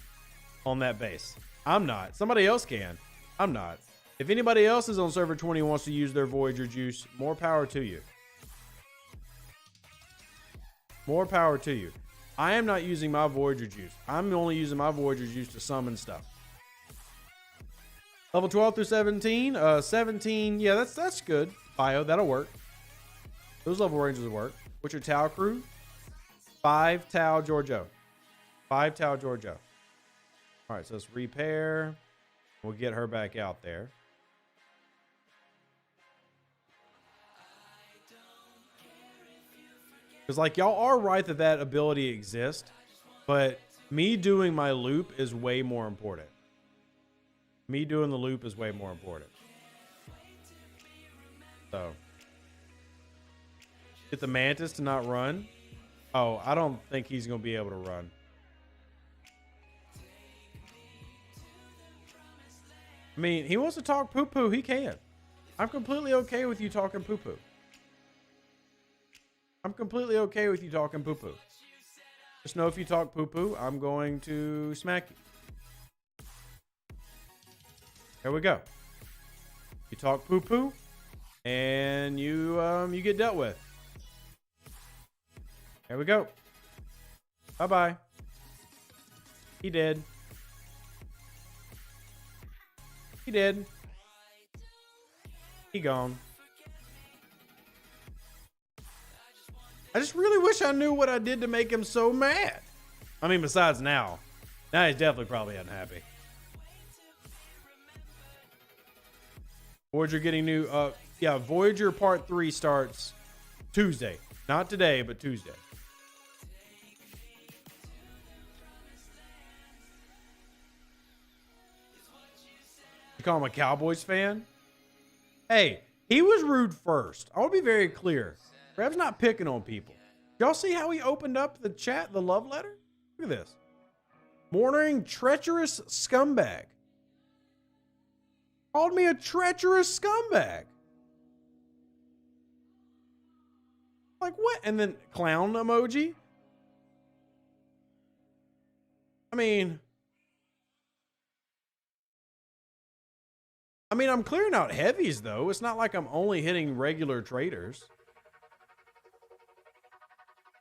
on that base. I'm not. Somebody else can. I'm not. If anybody else is on server 20 and wants to use their Voyager juice, more power to you. More power to you. I am not using my Voyager juice. I'm only using my Voyager juice to summon stuff. Level 12 through 17. 17, yeah, that's good. Bio, that'll work. Those level ranges will work. What's your Tau crew? 5 Tau Giorgio. 5 Tau Giorgio. All right, so let's repair. We'll get her back out there. Because like y'all are right that that ability exists, but me doing my loop is way more important. Me doing the loop is way more important. So get the mantis to not run. Oh, I don't think he's gonna be able to run. I mean, he wants to talk poo poo, he can. I'm completely okay with you talking poo poo. I'm completely okay with you talking poo poo. Just know if you talk poo poo, I'm going to smack you. There we go. You talk poo poo, and you get dealt with. There we go. Bye bye. He did. He did. He gone. I just really wish I knew what I did to make him so mad. I mean, besides now. Now he's definitely probably unhappy. Voyager getting new, yeah, Voyager Part 3 starts Tuesday. Not today, but Tuesday. You call him a Cowboys fan? Hey, he was rude first. I want to be very clear. Rev's not picking on people. Y'all see how he opened up the chat, the love letter? Look at this. Mourning treacherous scumbag. Called me a treacherous scumbag. Like what? And then clown emoji. I mean, I'm clearing out heavies though. It's not like I'm only hitting regular traders.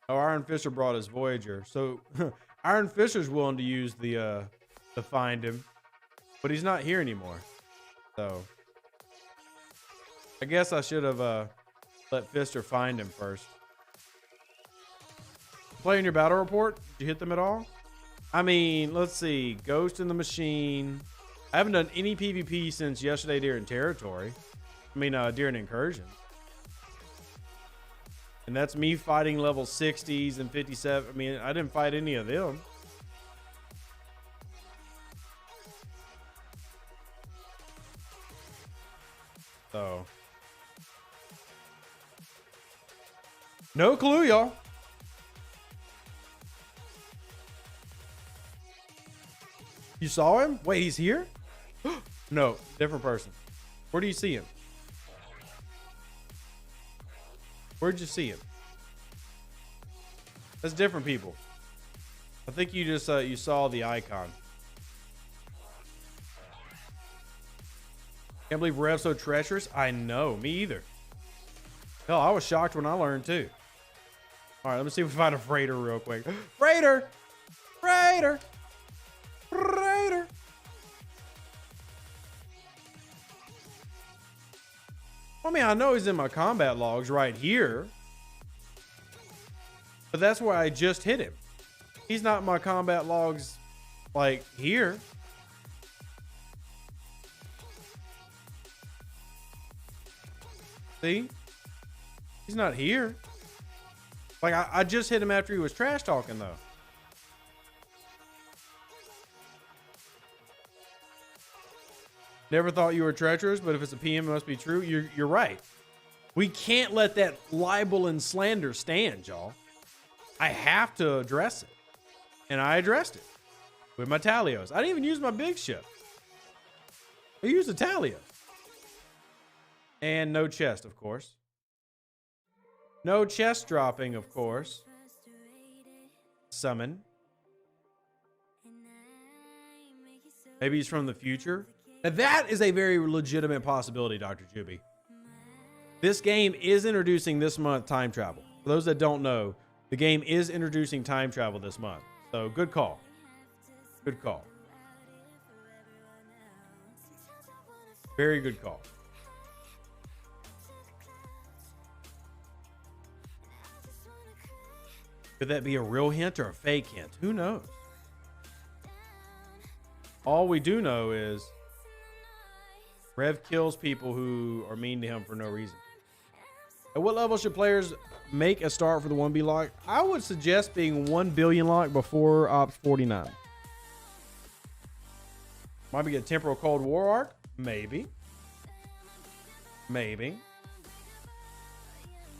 Oh, Iron Fisher brought his Voyager. So Iron Fisher's willing to use the find him, but he's not here anymore. So I guess I should have let Fister find him first. Playing your battle report? Did you hit them at all? I mean, let's see. Ghost in the Machine. I haven't done any PvP since yesterday during Territory. I mean, during Incursion. And that's me fighting level 60s and 57. I mean, I didn't fight any of them. So. No clue, y'all. You saw him? Wait, he's here? No, different person. Where do you see him? Where'd you see him? That's different people. I think you just you saw the icon. Can't believe Rev's so treacherous. I know, me either. Hell, I was shocked when I learned too. All right, let me see if we find a freighter real quick. Freighter! Freighter! Freighter! I mean, I know he's in my combat logs right here. But that's where I just hit him. He's not in my combat logs like here. See? He's not here. Like, I just hit him after he was trash talking, though. Never thought you were treacherous, but if it's a PM, it must be true. You're right. We can't let that libel and slander stand, y'all. I have to address it. And I addressed it with my Talios. I didn't even use my big ship. I used a Talio. And no chest, of course. No chest dropping, of course. Summon. Maybe he's from the future. Now that is a very legitimate possibility, Dr. Juby. This game is introducing this month time travel. For those that don't know, the game is introducing time travel this month. So good call. Good call. Very good call. Could that be a real hint or a fake hint? Who knows? All we do know is Rev kills people who are mean to him for no reason. At what level should players make a start for the 1B lock? I would suggest being 1 billion lock before Ops 49. Might be a temporal Cold War arc? Maybe. Maybe.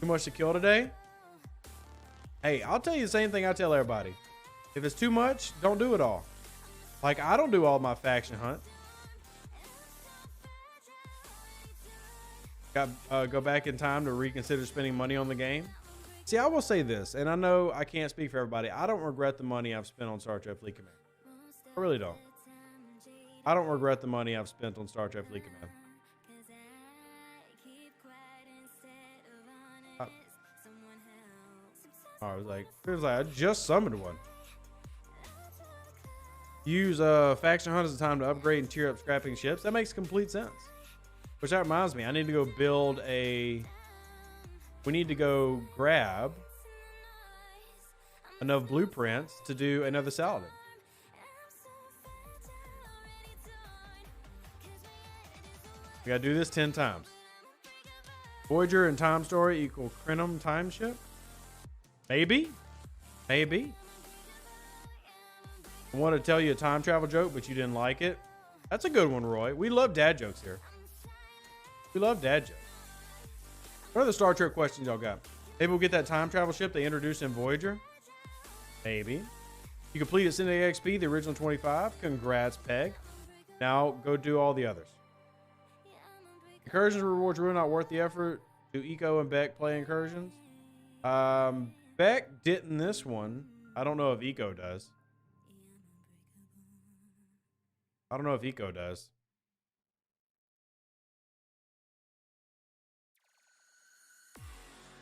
Too much to kill today? Hey, I'll tell you the same thing I tell everybody. If it's too much, don't do it all. Like, I don't do all my faction hunt. Got go back in time to reconsider spending money on the game. See, I will say this, and I know I can't speak for everybody. I don't regret the money I've spent on Star Trek Fleet Command. I really don't. I don't regret the money I've spent on Star Trek Fleet Command. I was like, I just summoned one. Use faction hunt as a time to upgrade and tier up scrapping ships. That makes complete sense. Which that reminds me, I need to go build a. We need to go grab enough blueprints to do another Saladin. We gotta do this 10 times. Voyager and Time Story equal Crenum time ship? Maybe. Maybe. I wanted to tell you a time travel joke, but you didn't like it. That's a good one, Roy. We love dad jokes here. We love dad jokes. What other Star Trek questions y'all got? Maybe we'll get that time travel ship they introduced in Voyager. Maybe. You completed Syndic XP, the original 25. Congrats, Peg. Now go do all the others. Incursions rewards really not worth the effort. Do Eco and Beck play incursions? Beck didn't this one. I don't know if Eco does. I don't know if Eco does.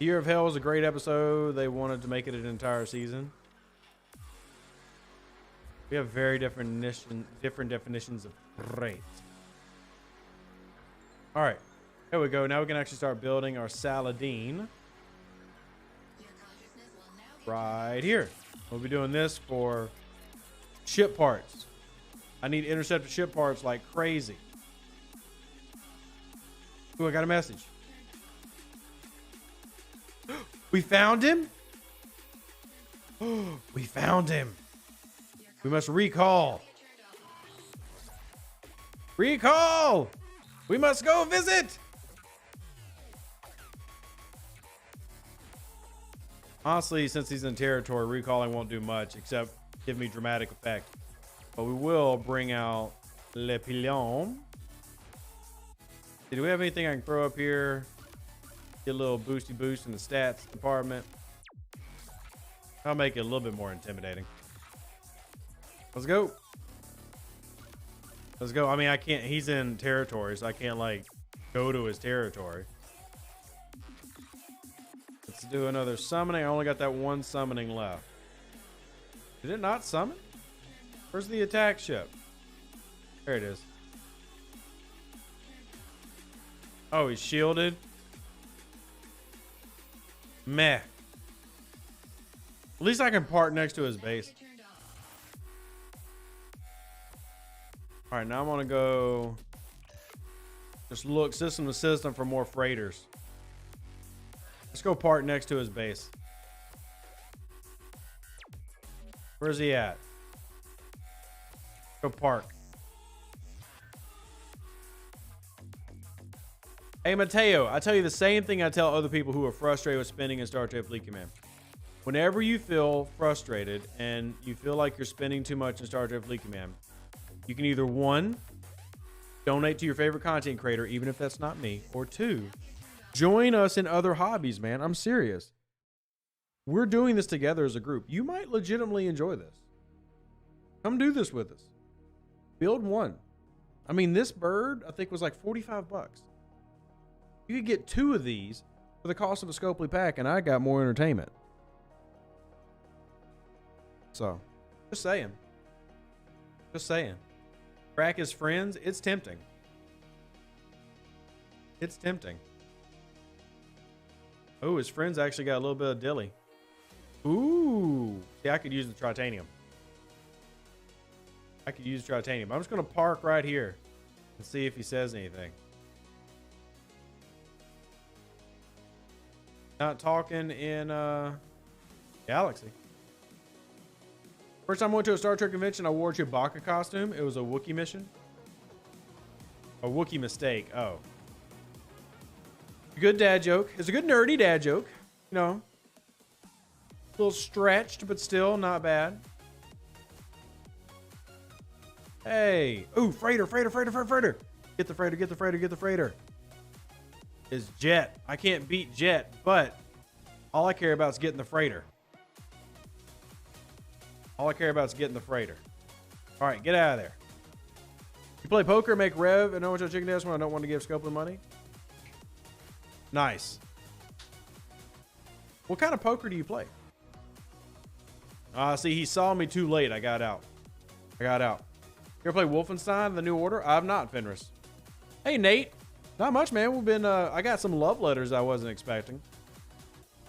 Year of Hell was a great episode. They wanted to make it an entire season. We have very different definitions of great. All right, there we go. Now we can actually start building our Saladin right here. We'll be doing this for ship parts. I need interceptor ship parts like crazy. Ooh, I got a message. We found him? We found him. We must recall. Recall! We must go visit! Honestly, since he's in territory, recalling won't do much except give me dramatic effect. But we will bring out Le Pilon. Do we have anything I can throw up here? Get a little boosty boost in the stats department. I'll make it a little bit more intimidating. Let's go. Let's go. I mean, I can't, he's in territory, so I can't like go to his territory. Let's do another summoning. I only got that one summoning left. Did it not summon? Where's the attack ship? There it is. Oh, he's shielded. Meh. At least I can park next to his base. All right, now I'm gonna go just look system to system for more freighters. Let's go park next to his base. Where's he at? Go park. Hey, Mateo, I tell you the same thing I tell other people who are frustrated with spending in Star Trek Fleet Command. Whenever you feel frustrated and you feel like you're spending too much in Star Trek Fleet Command, you can either, one, donate to your favorite content creator, even if that's not me, or two, join us in other hobbies, man. I'm serious. We're doing this together as a group. You might legitimately enjoy this. Come do this with us. Build one. I mean, this bird, I think, was like 45 bucks. You could get 2 of these for the cost of a Scopely pack, and I got more entertainment. So, just saying. Just saying. Crack his friends, it's tempting. It's tempting. Oh, his friends actually got a little bit of dilly. Ooh. See, I could use the Tritanium. I could use Tritanium. I'm just going to park right here and see if he says anything. Not talking in Galaxy. First time I went to a Star Trek convention, I wore a Chewbacca costume. It was a Wookiee mission. A Wookiee mistake. Oh. Good dad joke. It's a good nerdy dad joke. You know. A little stretched, but still not bad. Hey. Ooh, freighter. Get the freighter. Is Jet. I can't beat Jet, but all I care about is getting the freighter. All I care about is getting the freighter. All right, get out of there. You play poker, make rev, and know what your chicken is when I don't want to give Scope the money? Nice. What kind of poker do you play? See, he saw me too late. I got out. You ever play Wolfenstein, The New Order? I have not, Fenris. Hey, Nate. Not much, man. We've been, I got some love letters I wasn't expecting.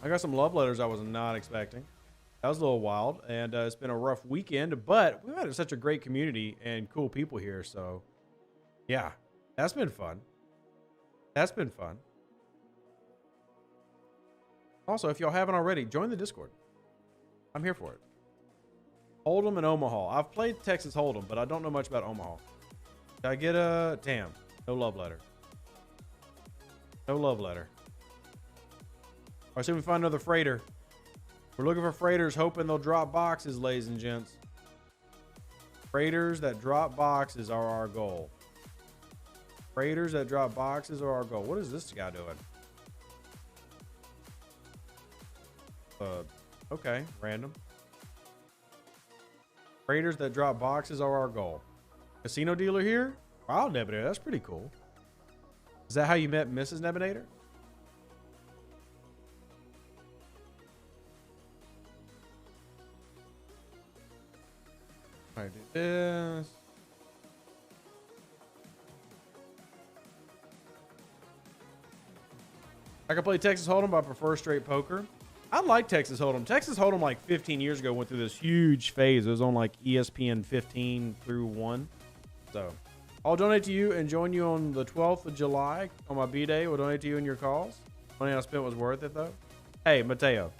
I was not expecting. That was a little wild, and it's been a rough weekend, but we've had such a great community and cool people here, so yeah, that's been fun. Also, if y'all haven't already, join the Discord. I'm here for it. Hold'em and Omaha. I've played Texas Hold'em, but I don't know much about Omaha. Did I get a... Damn. No love letter. All right, so we find another freighter. We're looking for freighters, hoping they'll drop boxes, ladies and gents. Freighters that drop boxes are our goal. What is this guy doing? Okay, random. Freighters that drop boxes are our goal. Casino dealer here? Wow, Nebinator, that's pretty cool. Is that how you met Mrs. Nebinator? All right, do this. I can play Texas Hold'em, but I prefer straight poker. I like Texas Hold'em. Texas Hold'em like 15 years ago went through this huge phase. It was on like ESPN 15 through 1. So I'll donate to you and join you on the 12th of July on my B-Day. We'll donate to you and your calls. Money I spent was worth it though. Hey, Mateo.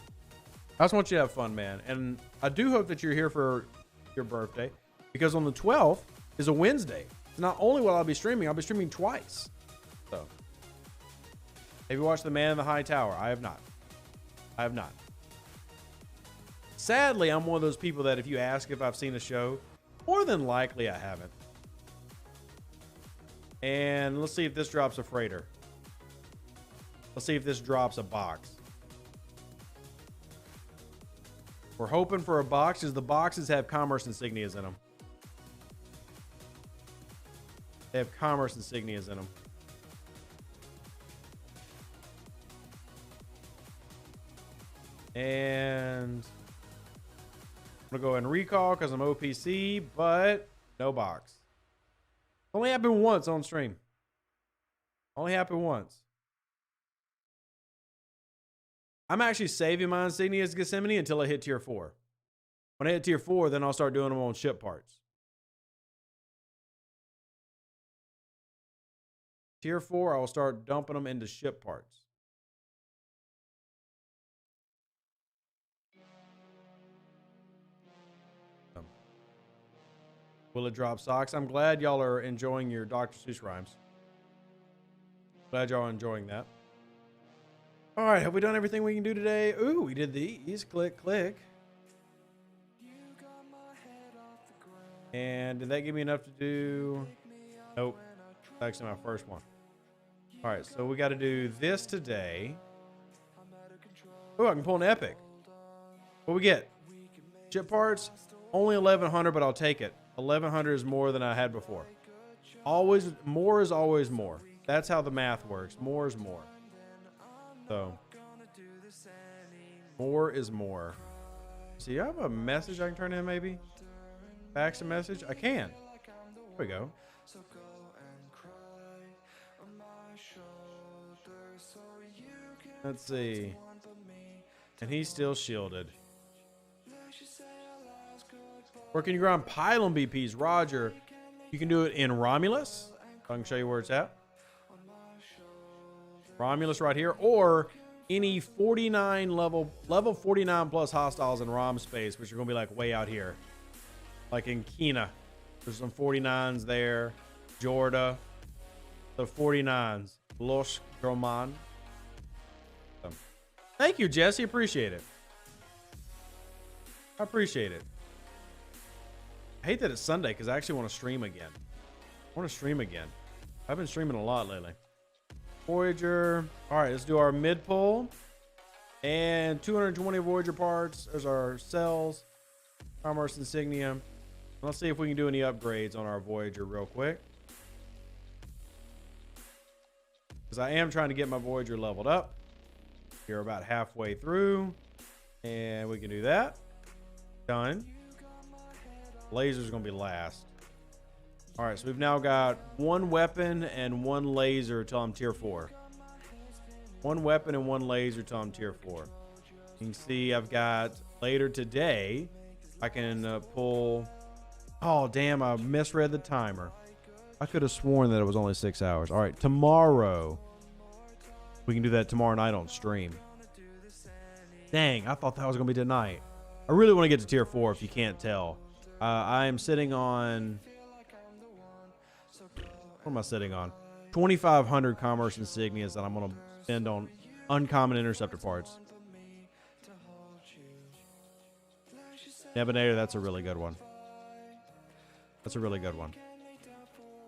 I just want you to have fun, man. And I do hope that you're here for your birthday, because on the 12th is a Wednesday. So not only will I be streaming, I'll be streaming twice. So have you watched The Man in the High Tower? I have not. Sadly, I'm one of those people that if you ask if I've seen a show, more than likely I haven't. And let's see if this drops a freighter. Let's see if this drops a box. We're hoping for a box, because the boxes have commerce insignias in them. They have commerce insignias in them. And I'm gonna go ahead and recall because I'm OPC, but no box. Only happened once on stream. Only happened once. I'm actually saving my insignias Gethsemane until I hit tier 4. When I hit tier 4, then I'll start doing them on ship parts. Tier 4, I will start dumping them into ship parts. Will it drop socks? I'm glad y'all are enjoying your Dr. Seuss rhymes. Glad y'all are enjoying that. All right, have we done everything we can do today? Ooh, we did these. Click, click. And did that give me enough to do? Nope. That's actually my first one. All right, so we got to do this today. Oh, I can pull an epic. What we get? Chip parts? Only 1,100, but I'll take it. 1,100 is more than I had before. Always, more is always more. That's how the math works. More is more. So, more is more. See, I have a message I can turn in, maybe? Fax a message? I can. There we go. Let's see. And he's still shielded. Where can you grind pylon BPs? Roger. You can do it in Romulus. I can show you where it's at. Romulus right here. Or any 49 level 49 plus hostiles in ROM space, which are going to be like way out here. Like in Kina. There's some 49s there. Jorda. The 49s. Los Groman. So, thank you, Jesse. Appreciate it. I appreciate it. I hate that it's Sunday because I actually want to stream again. I want to stream again. I've been streaming a lot lately. Voyager. All right, let's do our mid pull. And 220 Voyager parts. There's our cells. Commerce insignia. Let's see if we can do any upgrades on our Voyager real quick. Because I am trying to get my Voyager leveled up. You're about halfway through. And we can do that. Done. Laser's going to be last. All right, so we've now got one weapon and one laser till I'm tier 4. One weapon and one laser till I'm tier 4. You can see I've got later today, I can pull... Oh, damn, I misread the timer. I could have sworn that it was only 6 hours. All right, tomorrow. We can do that tomorrow night on stream. Dang, I thought that was going to be tonight. I really want to get to tier 4 if you can't tell. I am sitting on... What am I sitting on? 2,500 commerce insignias that I'm going to spend on uncommon interceptor parts. Nebinator, that's a really good one. That's a really good one.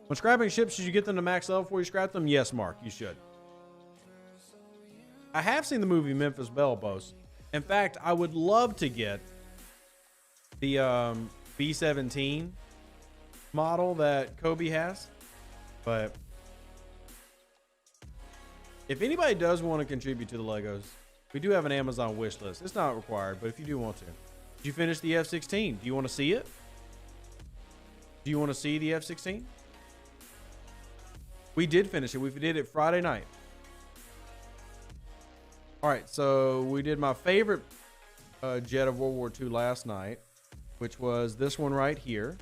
When scrapping ships, should you get them to max level before you scrap them? Yes, Mark, you should. I have seen the movie Memphis Belle Boast. In fact, I would love to get the B-17 model that Kobe has. But if anybody does want to contribute to the Legos, we do have an Amazon wish list. It's not required, but if you do want to. Did you finish the F-16? Do you want to see it? Do you want to see the F-16? We did finish it. We did it Friday night. All right, so we did my favorite jet of World War II last night, which was this one right here.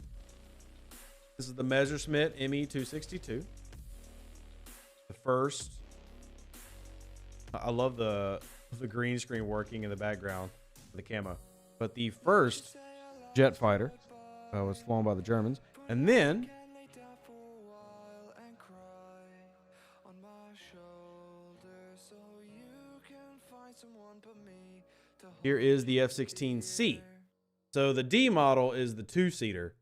This is the Messerschmitt Me-262. The first. I love the green screen working in the background, the camo. But the first jet fighter was flown by the Germans. And then here is the F-16C. So the D model is the two-seater.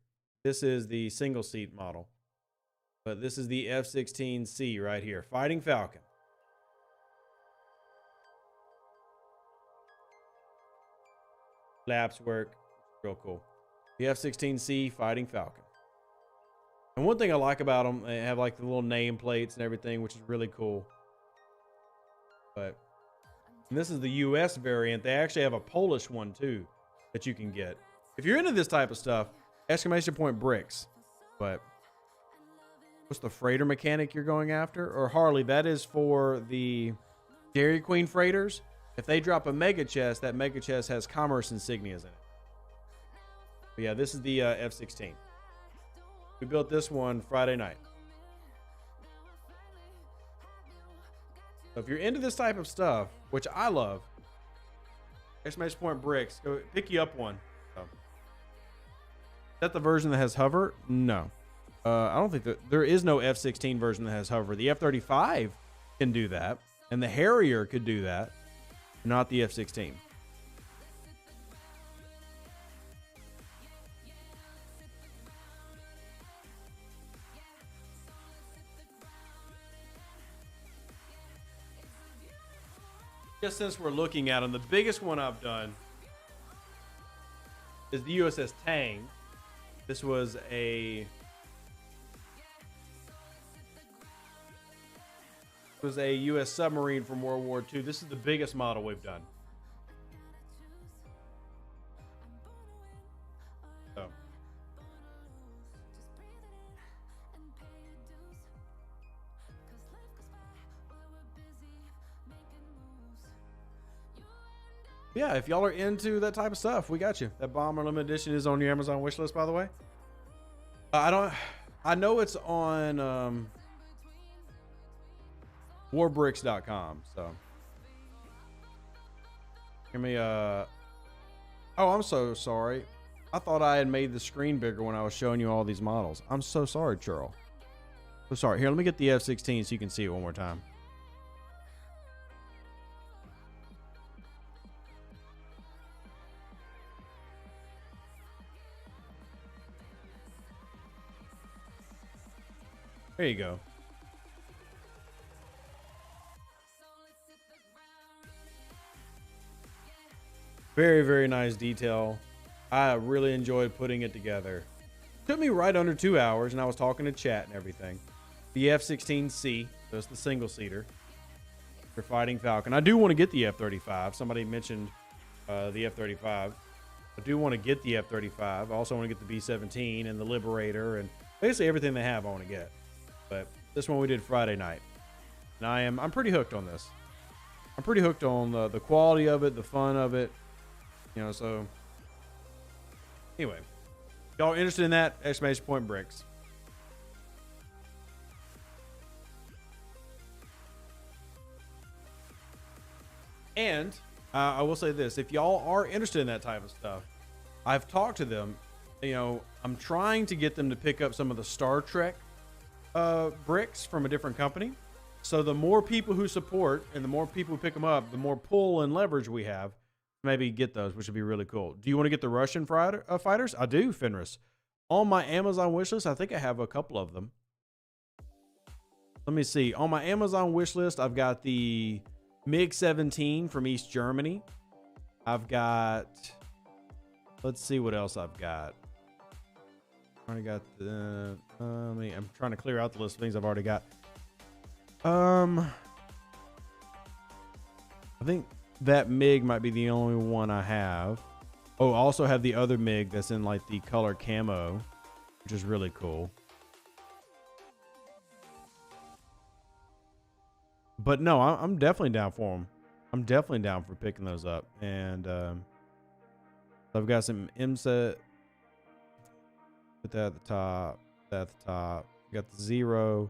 This is the single-seat model. But this is the F-16C right here. Fighting Falcon. Flaps work. Real cool. The F-16C Fighting Falcon. And one thing I like about them, they have like the little name plates and everything, which is really cool. But and this is the US variant. They actually have a Polish one too that you can get. If you're into this type of stuff, exclamation point bricks. But what's the freighter mechanic you're going after? Or Harley, that is for the Dairy Queen freighters. If they drop a mega chest, that mega chest has commerce insignias in it. But yeah, this is the F-16. We built this one Friday night. So if you're into this type of stuff, which I love, exclamation point bricks, go pick you up one. So, is that the version that has hover? No. I don't think there is no F-16 version that has hover. The F-35 can do that, and the Harrier could do that, not the F-16. Just since we're looking at them, the biggest one I've done is the USS Tang. This was a U.S. submarine from World War II. This is the biggest model we've done. So. Yeah, if y'all are into that type of stuff, we got you. That Bomber Limited Edition is on your Amazon wish list, by the way. I know it's on warbricks.com. So Give me a... Oh, I'm so sorry. I thought I had made the screen bigger when I was showing you all these models. I'm so sorry, Churl. So sorry. Here, let me get the F-16 so you can see it one more time. There you go. Very, very nice detail. I really enjoyed putting it together. Took me right under 2 hours, and I was talking to chat and everything. The F-16C, so it's the single-seater for fighting Falcon. I do want to get the F-35. Somebody mentioned the F-35. I do want to get the F-35. I also want to get the B-17 and the Liberator, and basically everything they have I want to get. But this one we did Friday night, and I'm pretty hooked on this. I'm pretty hooked on the quality of it, the fun of it, you know. So anyway, y'all interested in that? Exclamation point bricks. And I will say this: if y'all are interested in that type of stuff, I've talked to them. You know, I'm trying to get them to pick up some of the Star Trek bricks from a different company. So the more people who support and the more people who pick them up, the more pull and leverage we have. Maybe get those, which would be really cool. Do you want to get the Russian fighters? I do, Fenris. On my Amazon wish list, I think I have a couple of them. Let me see. On my Amazon wish list, I've got the MiG-17 from East Germany. I've got... Let's see what else I've got. I already got the... I'm trying to clear out the list of things I've already got. I think that MiG might be the only one I have. Oh, I also have the other MiG that's in like the color camo, which is really cool. But no, I'm definitely down for them. I'm definitely down for picking those up. And I've got some MSET. Put that at the top. That at the top. Got the 0.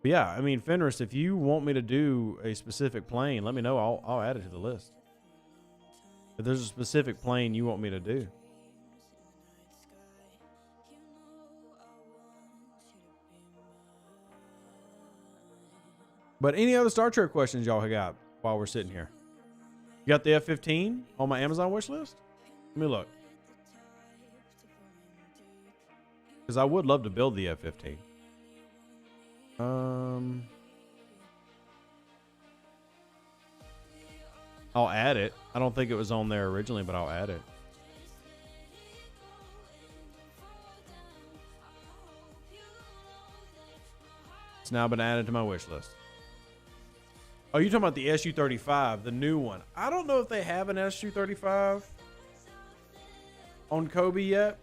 But yeah, I mean, Fenris, if you want me to do a specific plane, let me know. I'll add it to the list. If there's a specific plane you want me to do. But any other Star Trek questions y'all got while we're sitting here? You got the F-15 on my Amazon wish list? Let me look. Because I would love to build the F-15. I'll add it. I don't think it was on there originally, but I'll add it. It's now been added to my wish list. Oh, you're talking about the SU-35, the new one. I don't know if they have an SU-35 on Kobe yet.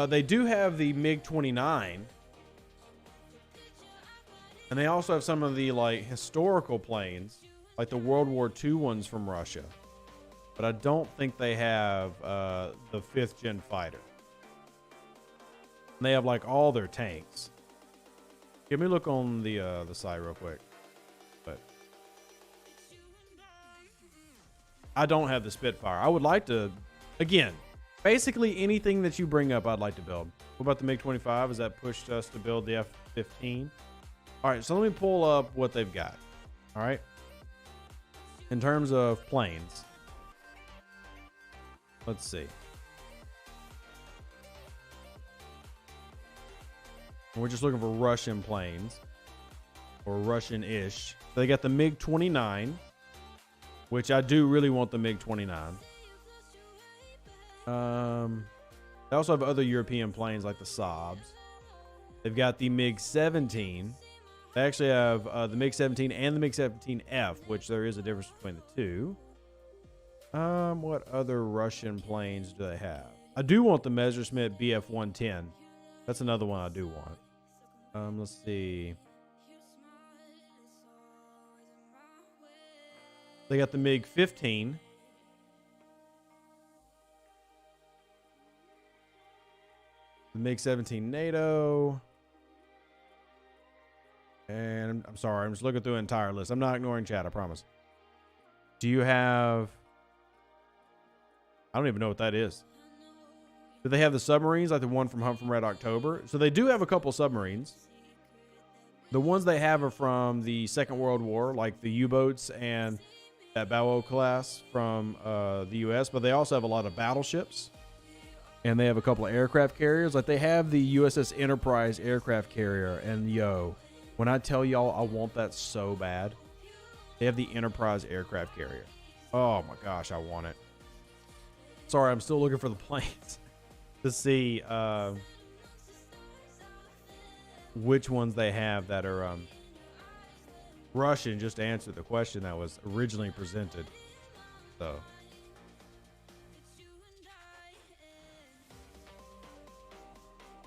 They do have the MiG-29. And they also have some of the like historical planes, like the World War II ones from Russia. But I don't think they have the 5th gen fighter. And they have like all their tanks. Give me a look on the site real quick. But I don't have the Spitfire. I would like to, again, basically anything that you bring up, I'd like to build. What about the MiG-25? Has that pushed us to build the F-15? All right, so let me pull up what they've got. All right. In terms of planes. Let's see. We're just looking for Russian planes. Or Russian-ish. So they got the MiG-29. Which I do really want the MiG-29. They also have other European planes like the Saabs. They've got the MiG-17. They actually have the MiG-17 and the MiG-17F, which there is a difference between the two. What other Russian planes do they have? I do want the Messerschmitt Bf-110. That's another one I do want. Let's see. They got the MiG-15. The MiG-17 NATO. And I'm sorry, I'm just looking through an entire list. I'm not ignoring chat, I promise. Do you have I don't even know what that is. Do they have the submarines like the one from Hunt from Red October? So they do have a couple submarines. The ones they have are from the Second World War, like the U-boats and that Balboa class from the U.S., but they also have a lot of battleships, and they have a couple of aircraft carriers. Like they have the USS Enterprise aircraft carrier, and yo, when I tell y'all I want that so bad, they have the Enterprise aircraft carrier. Oh my gosh, I want it. Sorry, I'm still looking for the planes to see which ones they have that are Russian, just to answer the question that was originally presented. So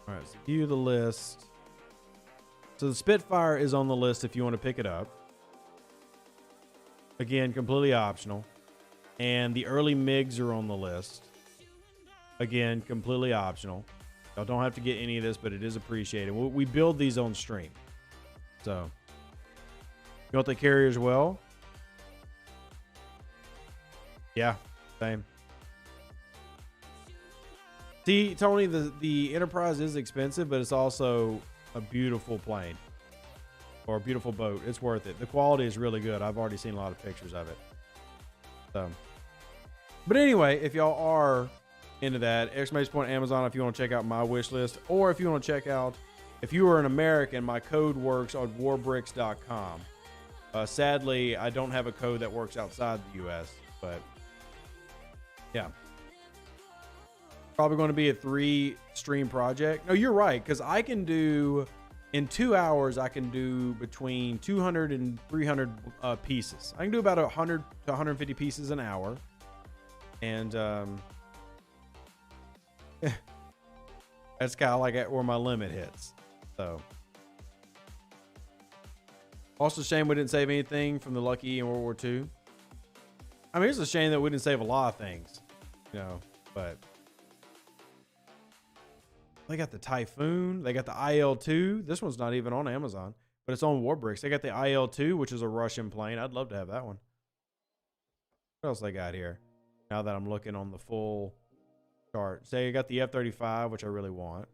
all right, so view the list. So the Spitfire is on the list if you want to pick it up. Again, completely optional. And the early MiGs are on the list. Again, completely optional. Y'all don't have to get any of this, but it is appreciated. We build these on stream. So, you want the carrier as well? Yeah, same. See, Tony, the Enterprise is expensive, but it's also a beautiful plane. Or a beautiful boat. It's worth it. The quality is really good. I've already seen a lot of pictures of it. So, but anyway, if y'all are into that, exclamation point Amazon if you want to check out my wish list, or if you want to check out, if you are an American, my code works on warbricks.com. Sadly, I don't have a code that works outside the US, but yeah, probably going to be a 3 stream project. No, you're right, because I can do in 2 hours, I can do between 200 and 300 pieces. I can do about 100 to 150 pieces an hour. And that's kind of like where my limit hits. So, also shame we didn't save anything from the Lucky E in World War II. I mean, it's a shame that we didn't save a lot of things, you know, but they got the Typhoon. They got the IL-2. This one's not even on Amazon, but it's on Warbricks. They got the IL-2, which is a Russian plane. I'd love to have that one. What else they got here? Now that I'm looking on the full chart. Say you got the F-35, which I really want.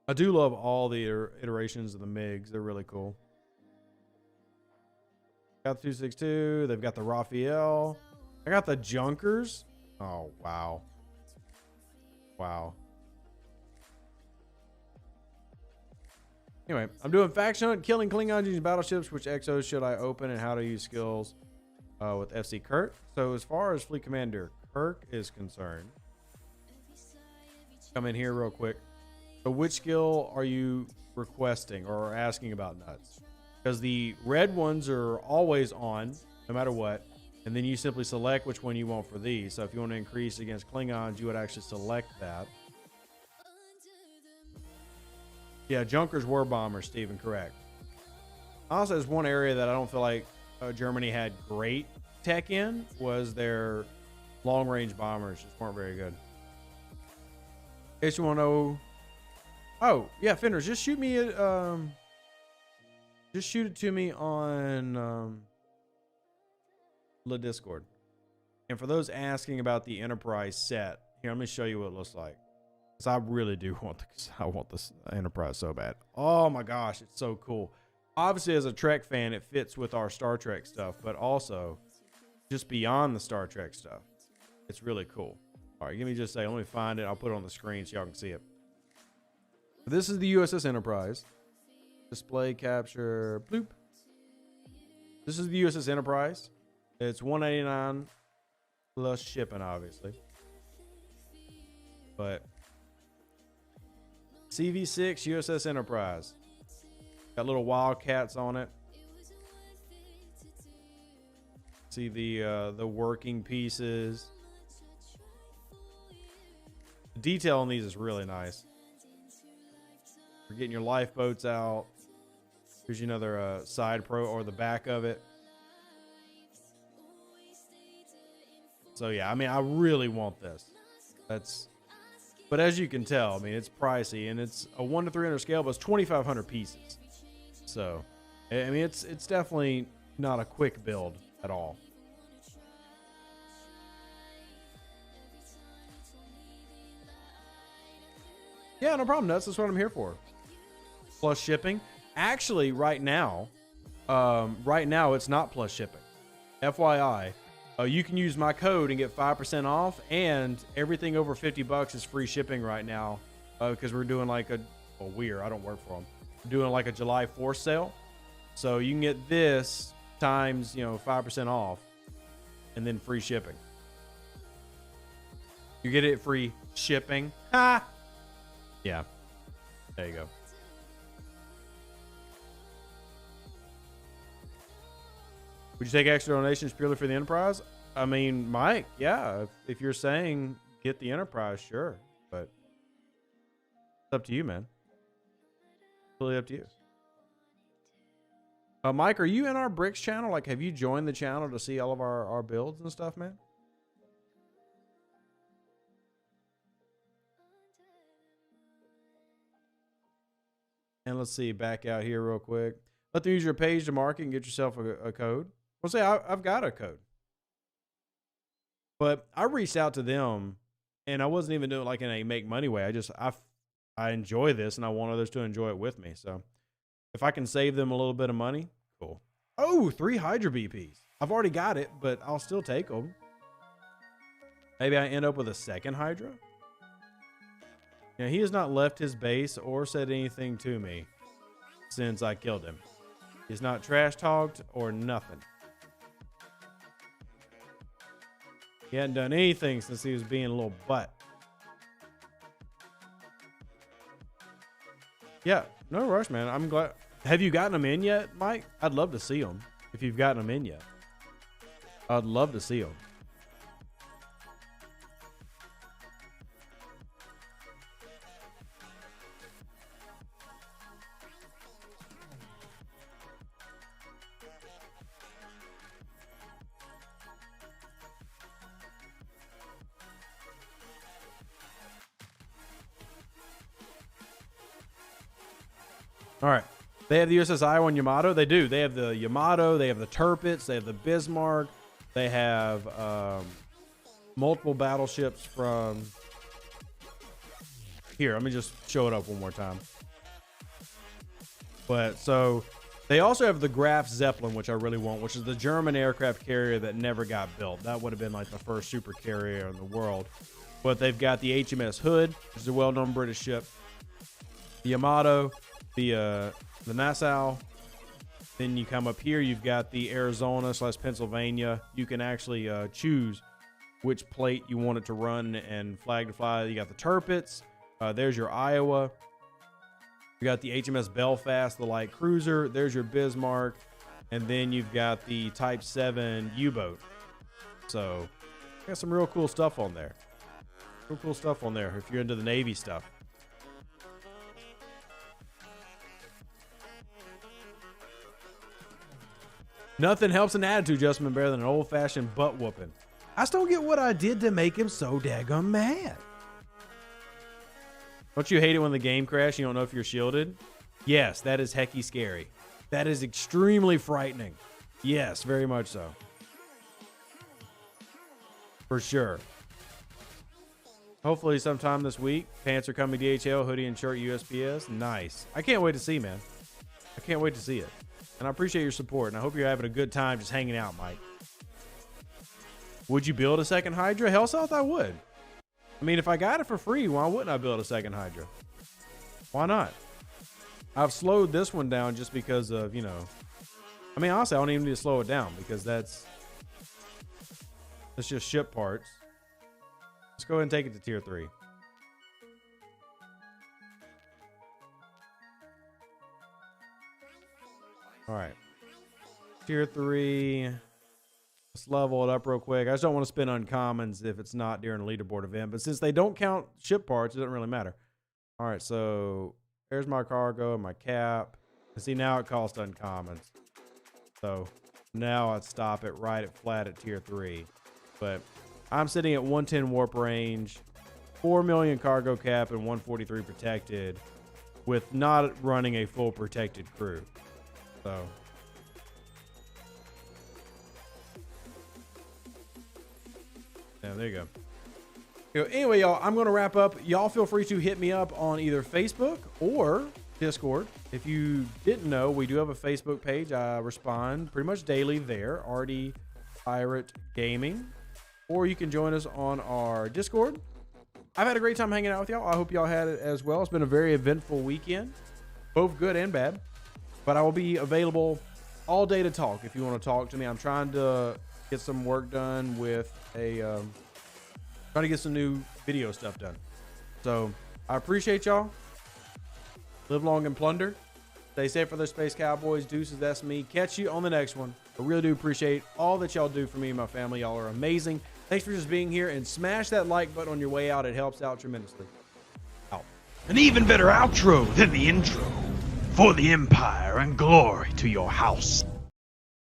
I do love all the iterations of the MiGs. They're really cool. Got the 262. They've got the Raphael. I got the Junkers. Oh, wow. Wow. Anyway, I'm doing faction hunt, killing Klingons using battleships. Which exos should I open and how to use skills with FC Kirk? So as far as Fleet Commander Kirk is concerned, come in here real quick. So which skill are you requesting or asking about nuts? Because the red ones are always on, no matter what. And then you simply select which one you want for these. So if you want to increase against Klingons, you would actually select that. Yeah, Junkers were bombers, Stephen, correct. Also, there's one area that I don't feel like Germany had great tech in, was their long-range bombers. Just weren't very good. In case you want to know... Oh, yeah, Fenders, just shoot me... just shoot it to me on... the Discord. And for those asking about the Enterprise set, here, let me show you what it looks like. Because I really do want this Enterprise so bad. Oh my gosh, it's so cool. Obviously, as a Trek fan, it fits with our Star Trek stuff, but also just beyond the Star Trek stuff. It's really cool. All right, give me just a second. Let me find it. I'll put it on the screen so y'all can see it. This is the USS Enterprise. Display capture. Bloop. This is the USS Enterprise. It's $189 plus shipping, obviously. But CV6 USS Enterprise. Got little Wildcats on it. See the working pieces. The detail on these is really nice. You're getting your lifeboats out. Here's another side pro or the back of it. So yeah, I mean, I really want this. But as you can tell, I mean, it's pricey, and it's a 1 to 300 scale, but it's 2,500 pieces. So, I mean, it's definitely not a quick build at all. Yeah, no problem, Nuts. That's what I'm here for. Plus shipping. Actually, right now it's not plus shipping. FYI, you can use my code and get 5% off, and everything over $50 is free shipping right now because we're doing like a, well, I don't work for them. We're doing like a July 4th sale. So you can get this times, 5% off and then free shipping. You get it free shipping. Ha! Yeah. There you go. Would you take extra donations purely for the Enterprise? I mean, Mike, yeah. If you're saying get the Enterprise, sure. But it's up to you, man. Totally up to you. Mike, are you in our Bricks channel? Like, have you joined the channel to see all of our builds and stuff, man? And let's see, back out here real quick. Let them use your page to market and get yourself a code. Well, say I've got a code. But I reached out to them, and I wasn't even doing it like in a make money way. I enjoy this, and I want others to enjoy it with me. So if I can save them a little bit of money, cool. Oh, 3 Hydra BPs. I've already got it, but I'll still take them. Maybe I end up with a second Hydra. Yeah, he has not left his base or said anything to me since I killed him. He's not trash talked or nothing. He hadn't done anything since he was being a little butt. Yeah, no rush, man. I'm glad. Have you gotten them in yet, Mike? I'd love to see them if you've gotten them in yet. I'd love to see them. All right. They have the USS Iowa and Yamato. They do. They have the Yamato. They have the Tirpitz. They have the Bismarck. They have multiple battleships from... Here, let me just show it up one more time. But so they also have the Graf Zeppelin, which I really want, which is the German aircraft carrier that never got built. That would have been like the first super carrier in the world. But they've got the HMS Hood, which is a well-known British ship. The Yamato, the Nassau. Then you come up here, you've got the Arizona/Pennsylvania. You can actually choose which plate you want it to run and flag to fly. You got the Tirpitz. There's your Iowa. You got the HMS Belfast, the light cruiser. There's your Bismarck. And then you've got the Type 7 U-boat. So, got some real cool stuff on there. Real cool stuff on there if you're into the Navy stuff. Nothing helps an attitude adjustment better than an old-fashioned butt whooping. I just don't get what I did to make him so daggum mad. Don't you hate it when the game crashes? You don't know if you're shielded? Yes, that is hecky scary. That is extremely frightening. Yes, very much so. For sure. Hopefully sometime this week. Pants are coming DHL, hoodie and shirt USPS. Nice. I can't wait to see, man. I can't wait to see it. And I appreciate your support, and I hope you're having a good time just hanging out, Mike. Would you build a second Hydra? Hell South, I would. I mean, if I got it for free, why wouldn't I build a second Hydra? Why not? I've slowed this one down just because of, I mean, honestly, I don't even need to slow it down because that's just ship parts. Let's go ahead and take it to tier 3. All right. Tier 3. Let's level it up real quick. I just don't want to spend uncommons if it's not during a leaderboard event. But since they don't count ship parts, it doesn't really matter. All right, so there's my cargo and my cap. And see, now it costs uncommons. So now I'd stop it right at flat at tier 3. But I'm sitting at 110 warp range, 4 million cargo cap, and 143 protected with not running a full protected crew. So Yeah, there you go. Anyway, y'all, I'm going to wrap up. Y'all feel free to hit me up on either Facebook or Discord. If you didn't know, we do have a Facebook page. I respond pretty much daily there, RD Pirate Gaming. Or you can join us on our Discord. I've had a great time hanging out with y'all. I hope y'all had it as well. It's been a very eventful weekend, both good and bad. But I will be available all day to talk if you want to talk to me. I'm trying to get some work done with trying to get some new video stuff done. So I appreciate y'all. Live long and plunder. Stay safe for the Space Cowboys. Deuces, that's me. Catch you on the next one. I really do appreciate all that y'all do for me and my family. Y'all are amazing. Thanks for just being here, and smash that like button on your way out. It helps out tremendously. Out. An even better outro than the intro. For the Empire and glory to your house.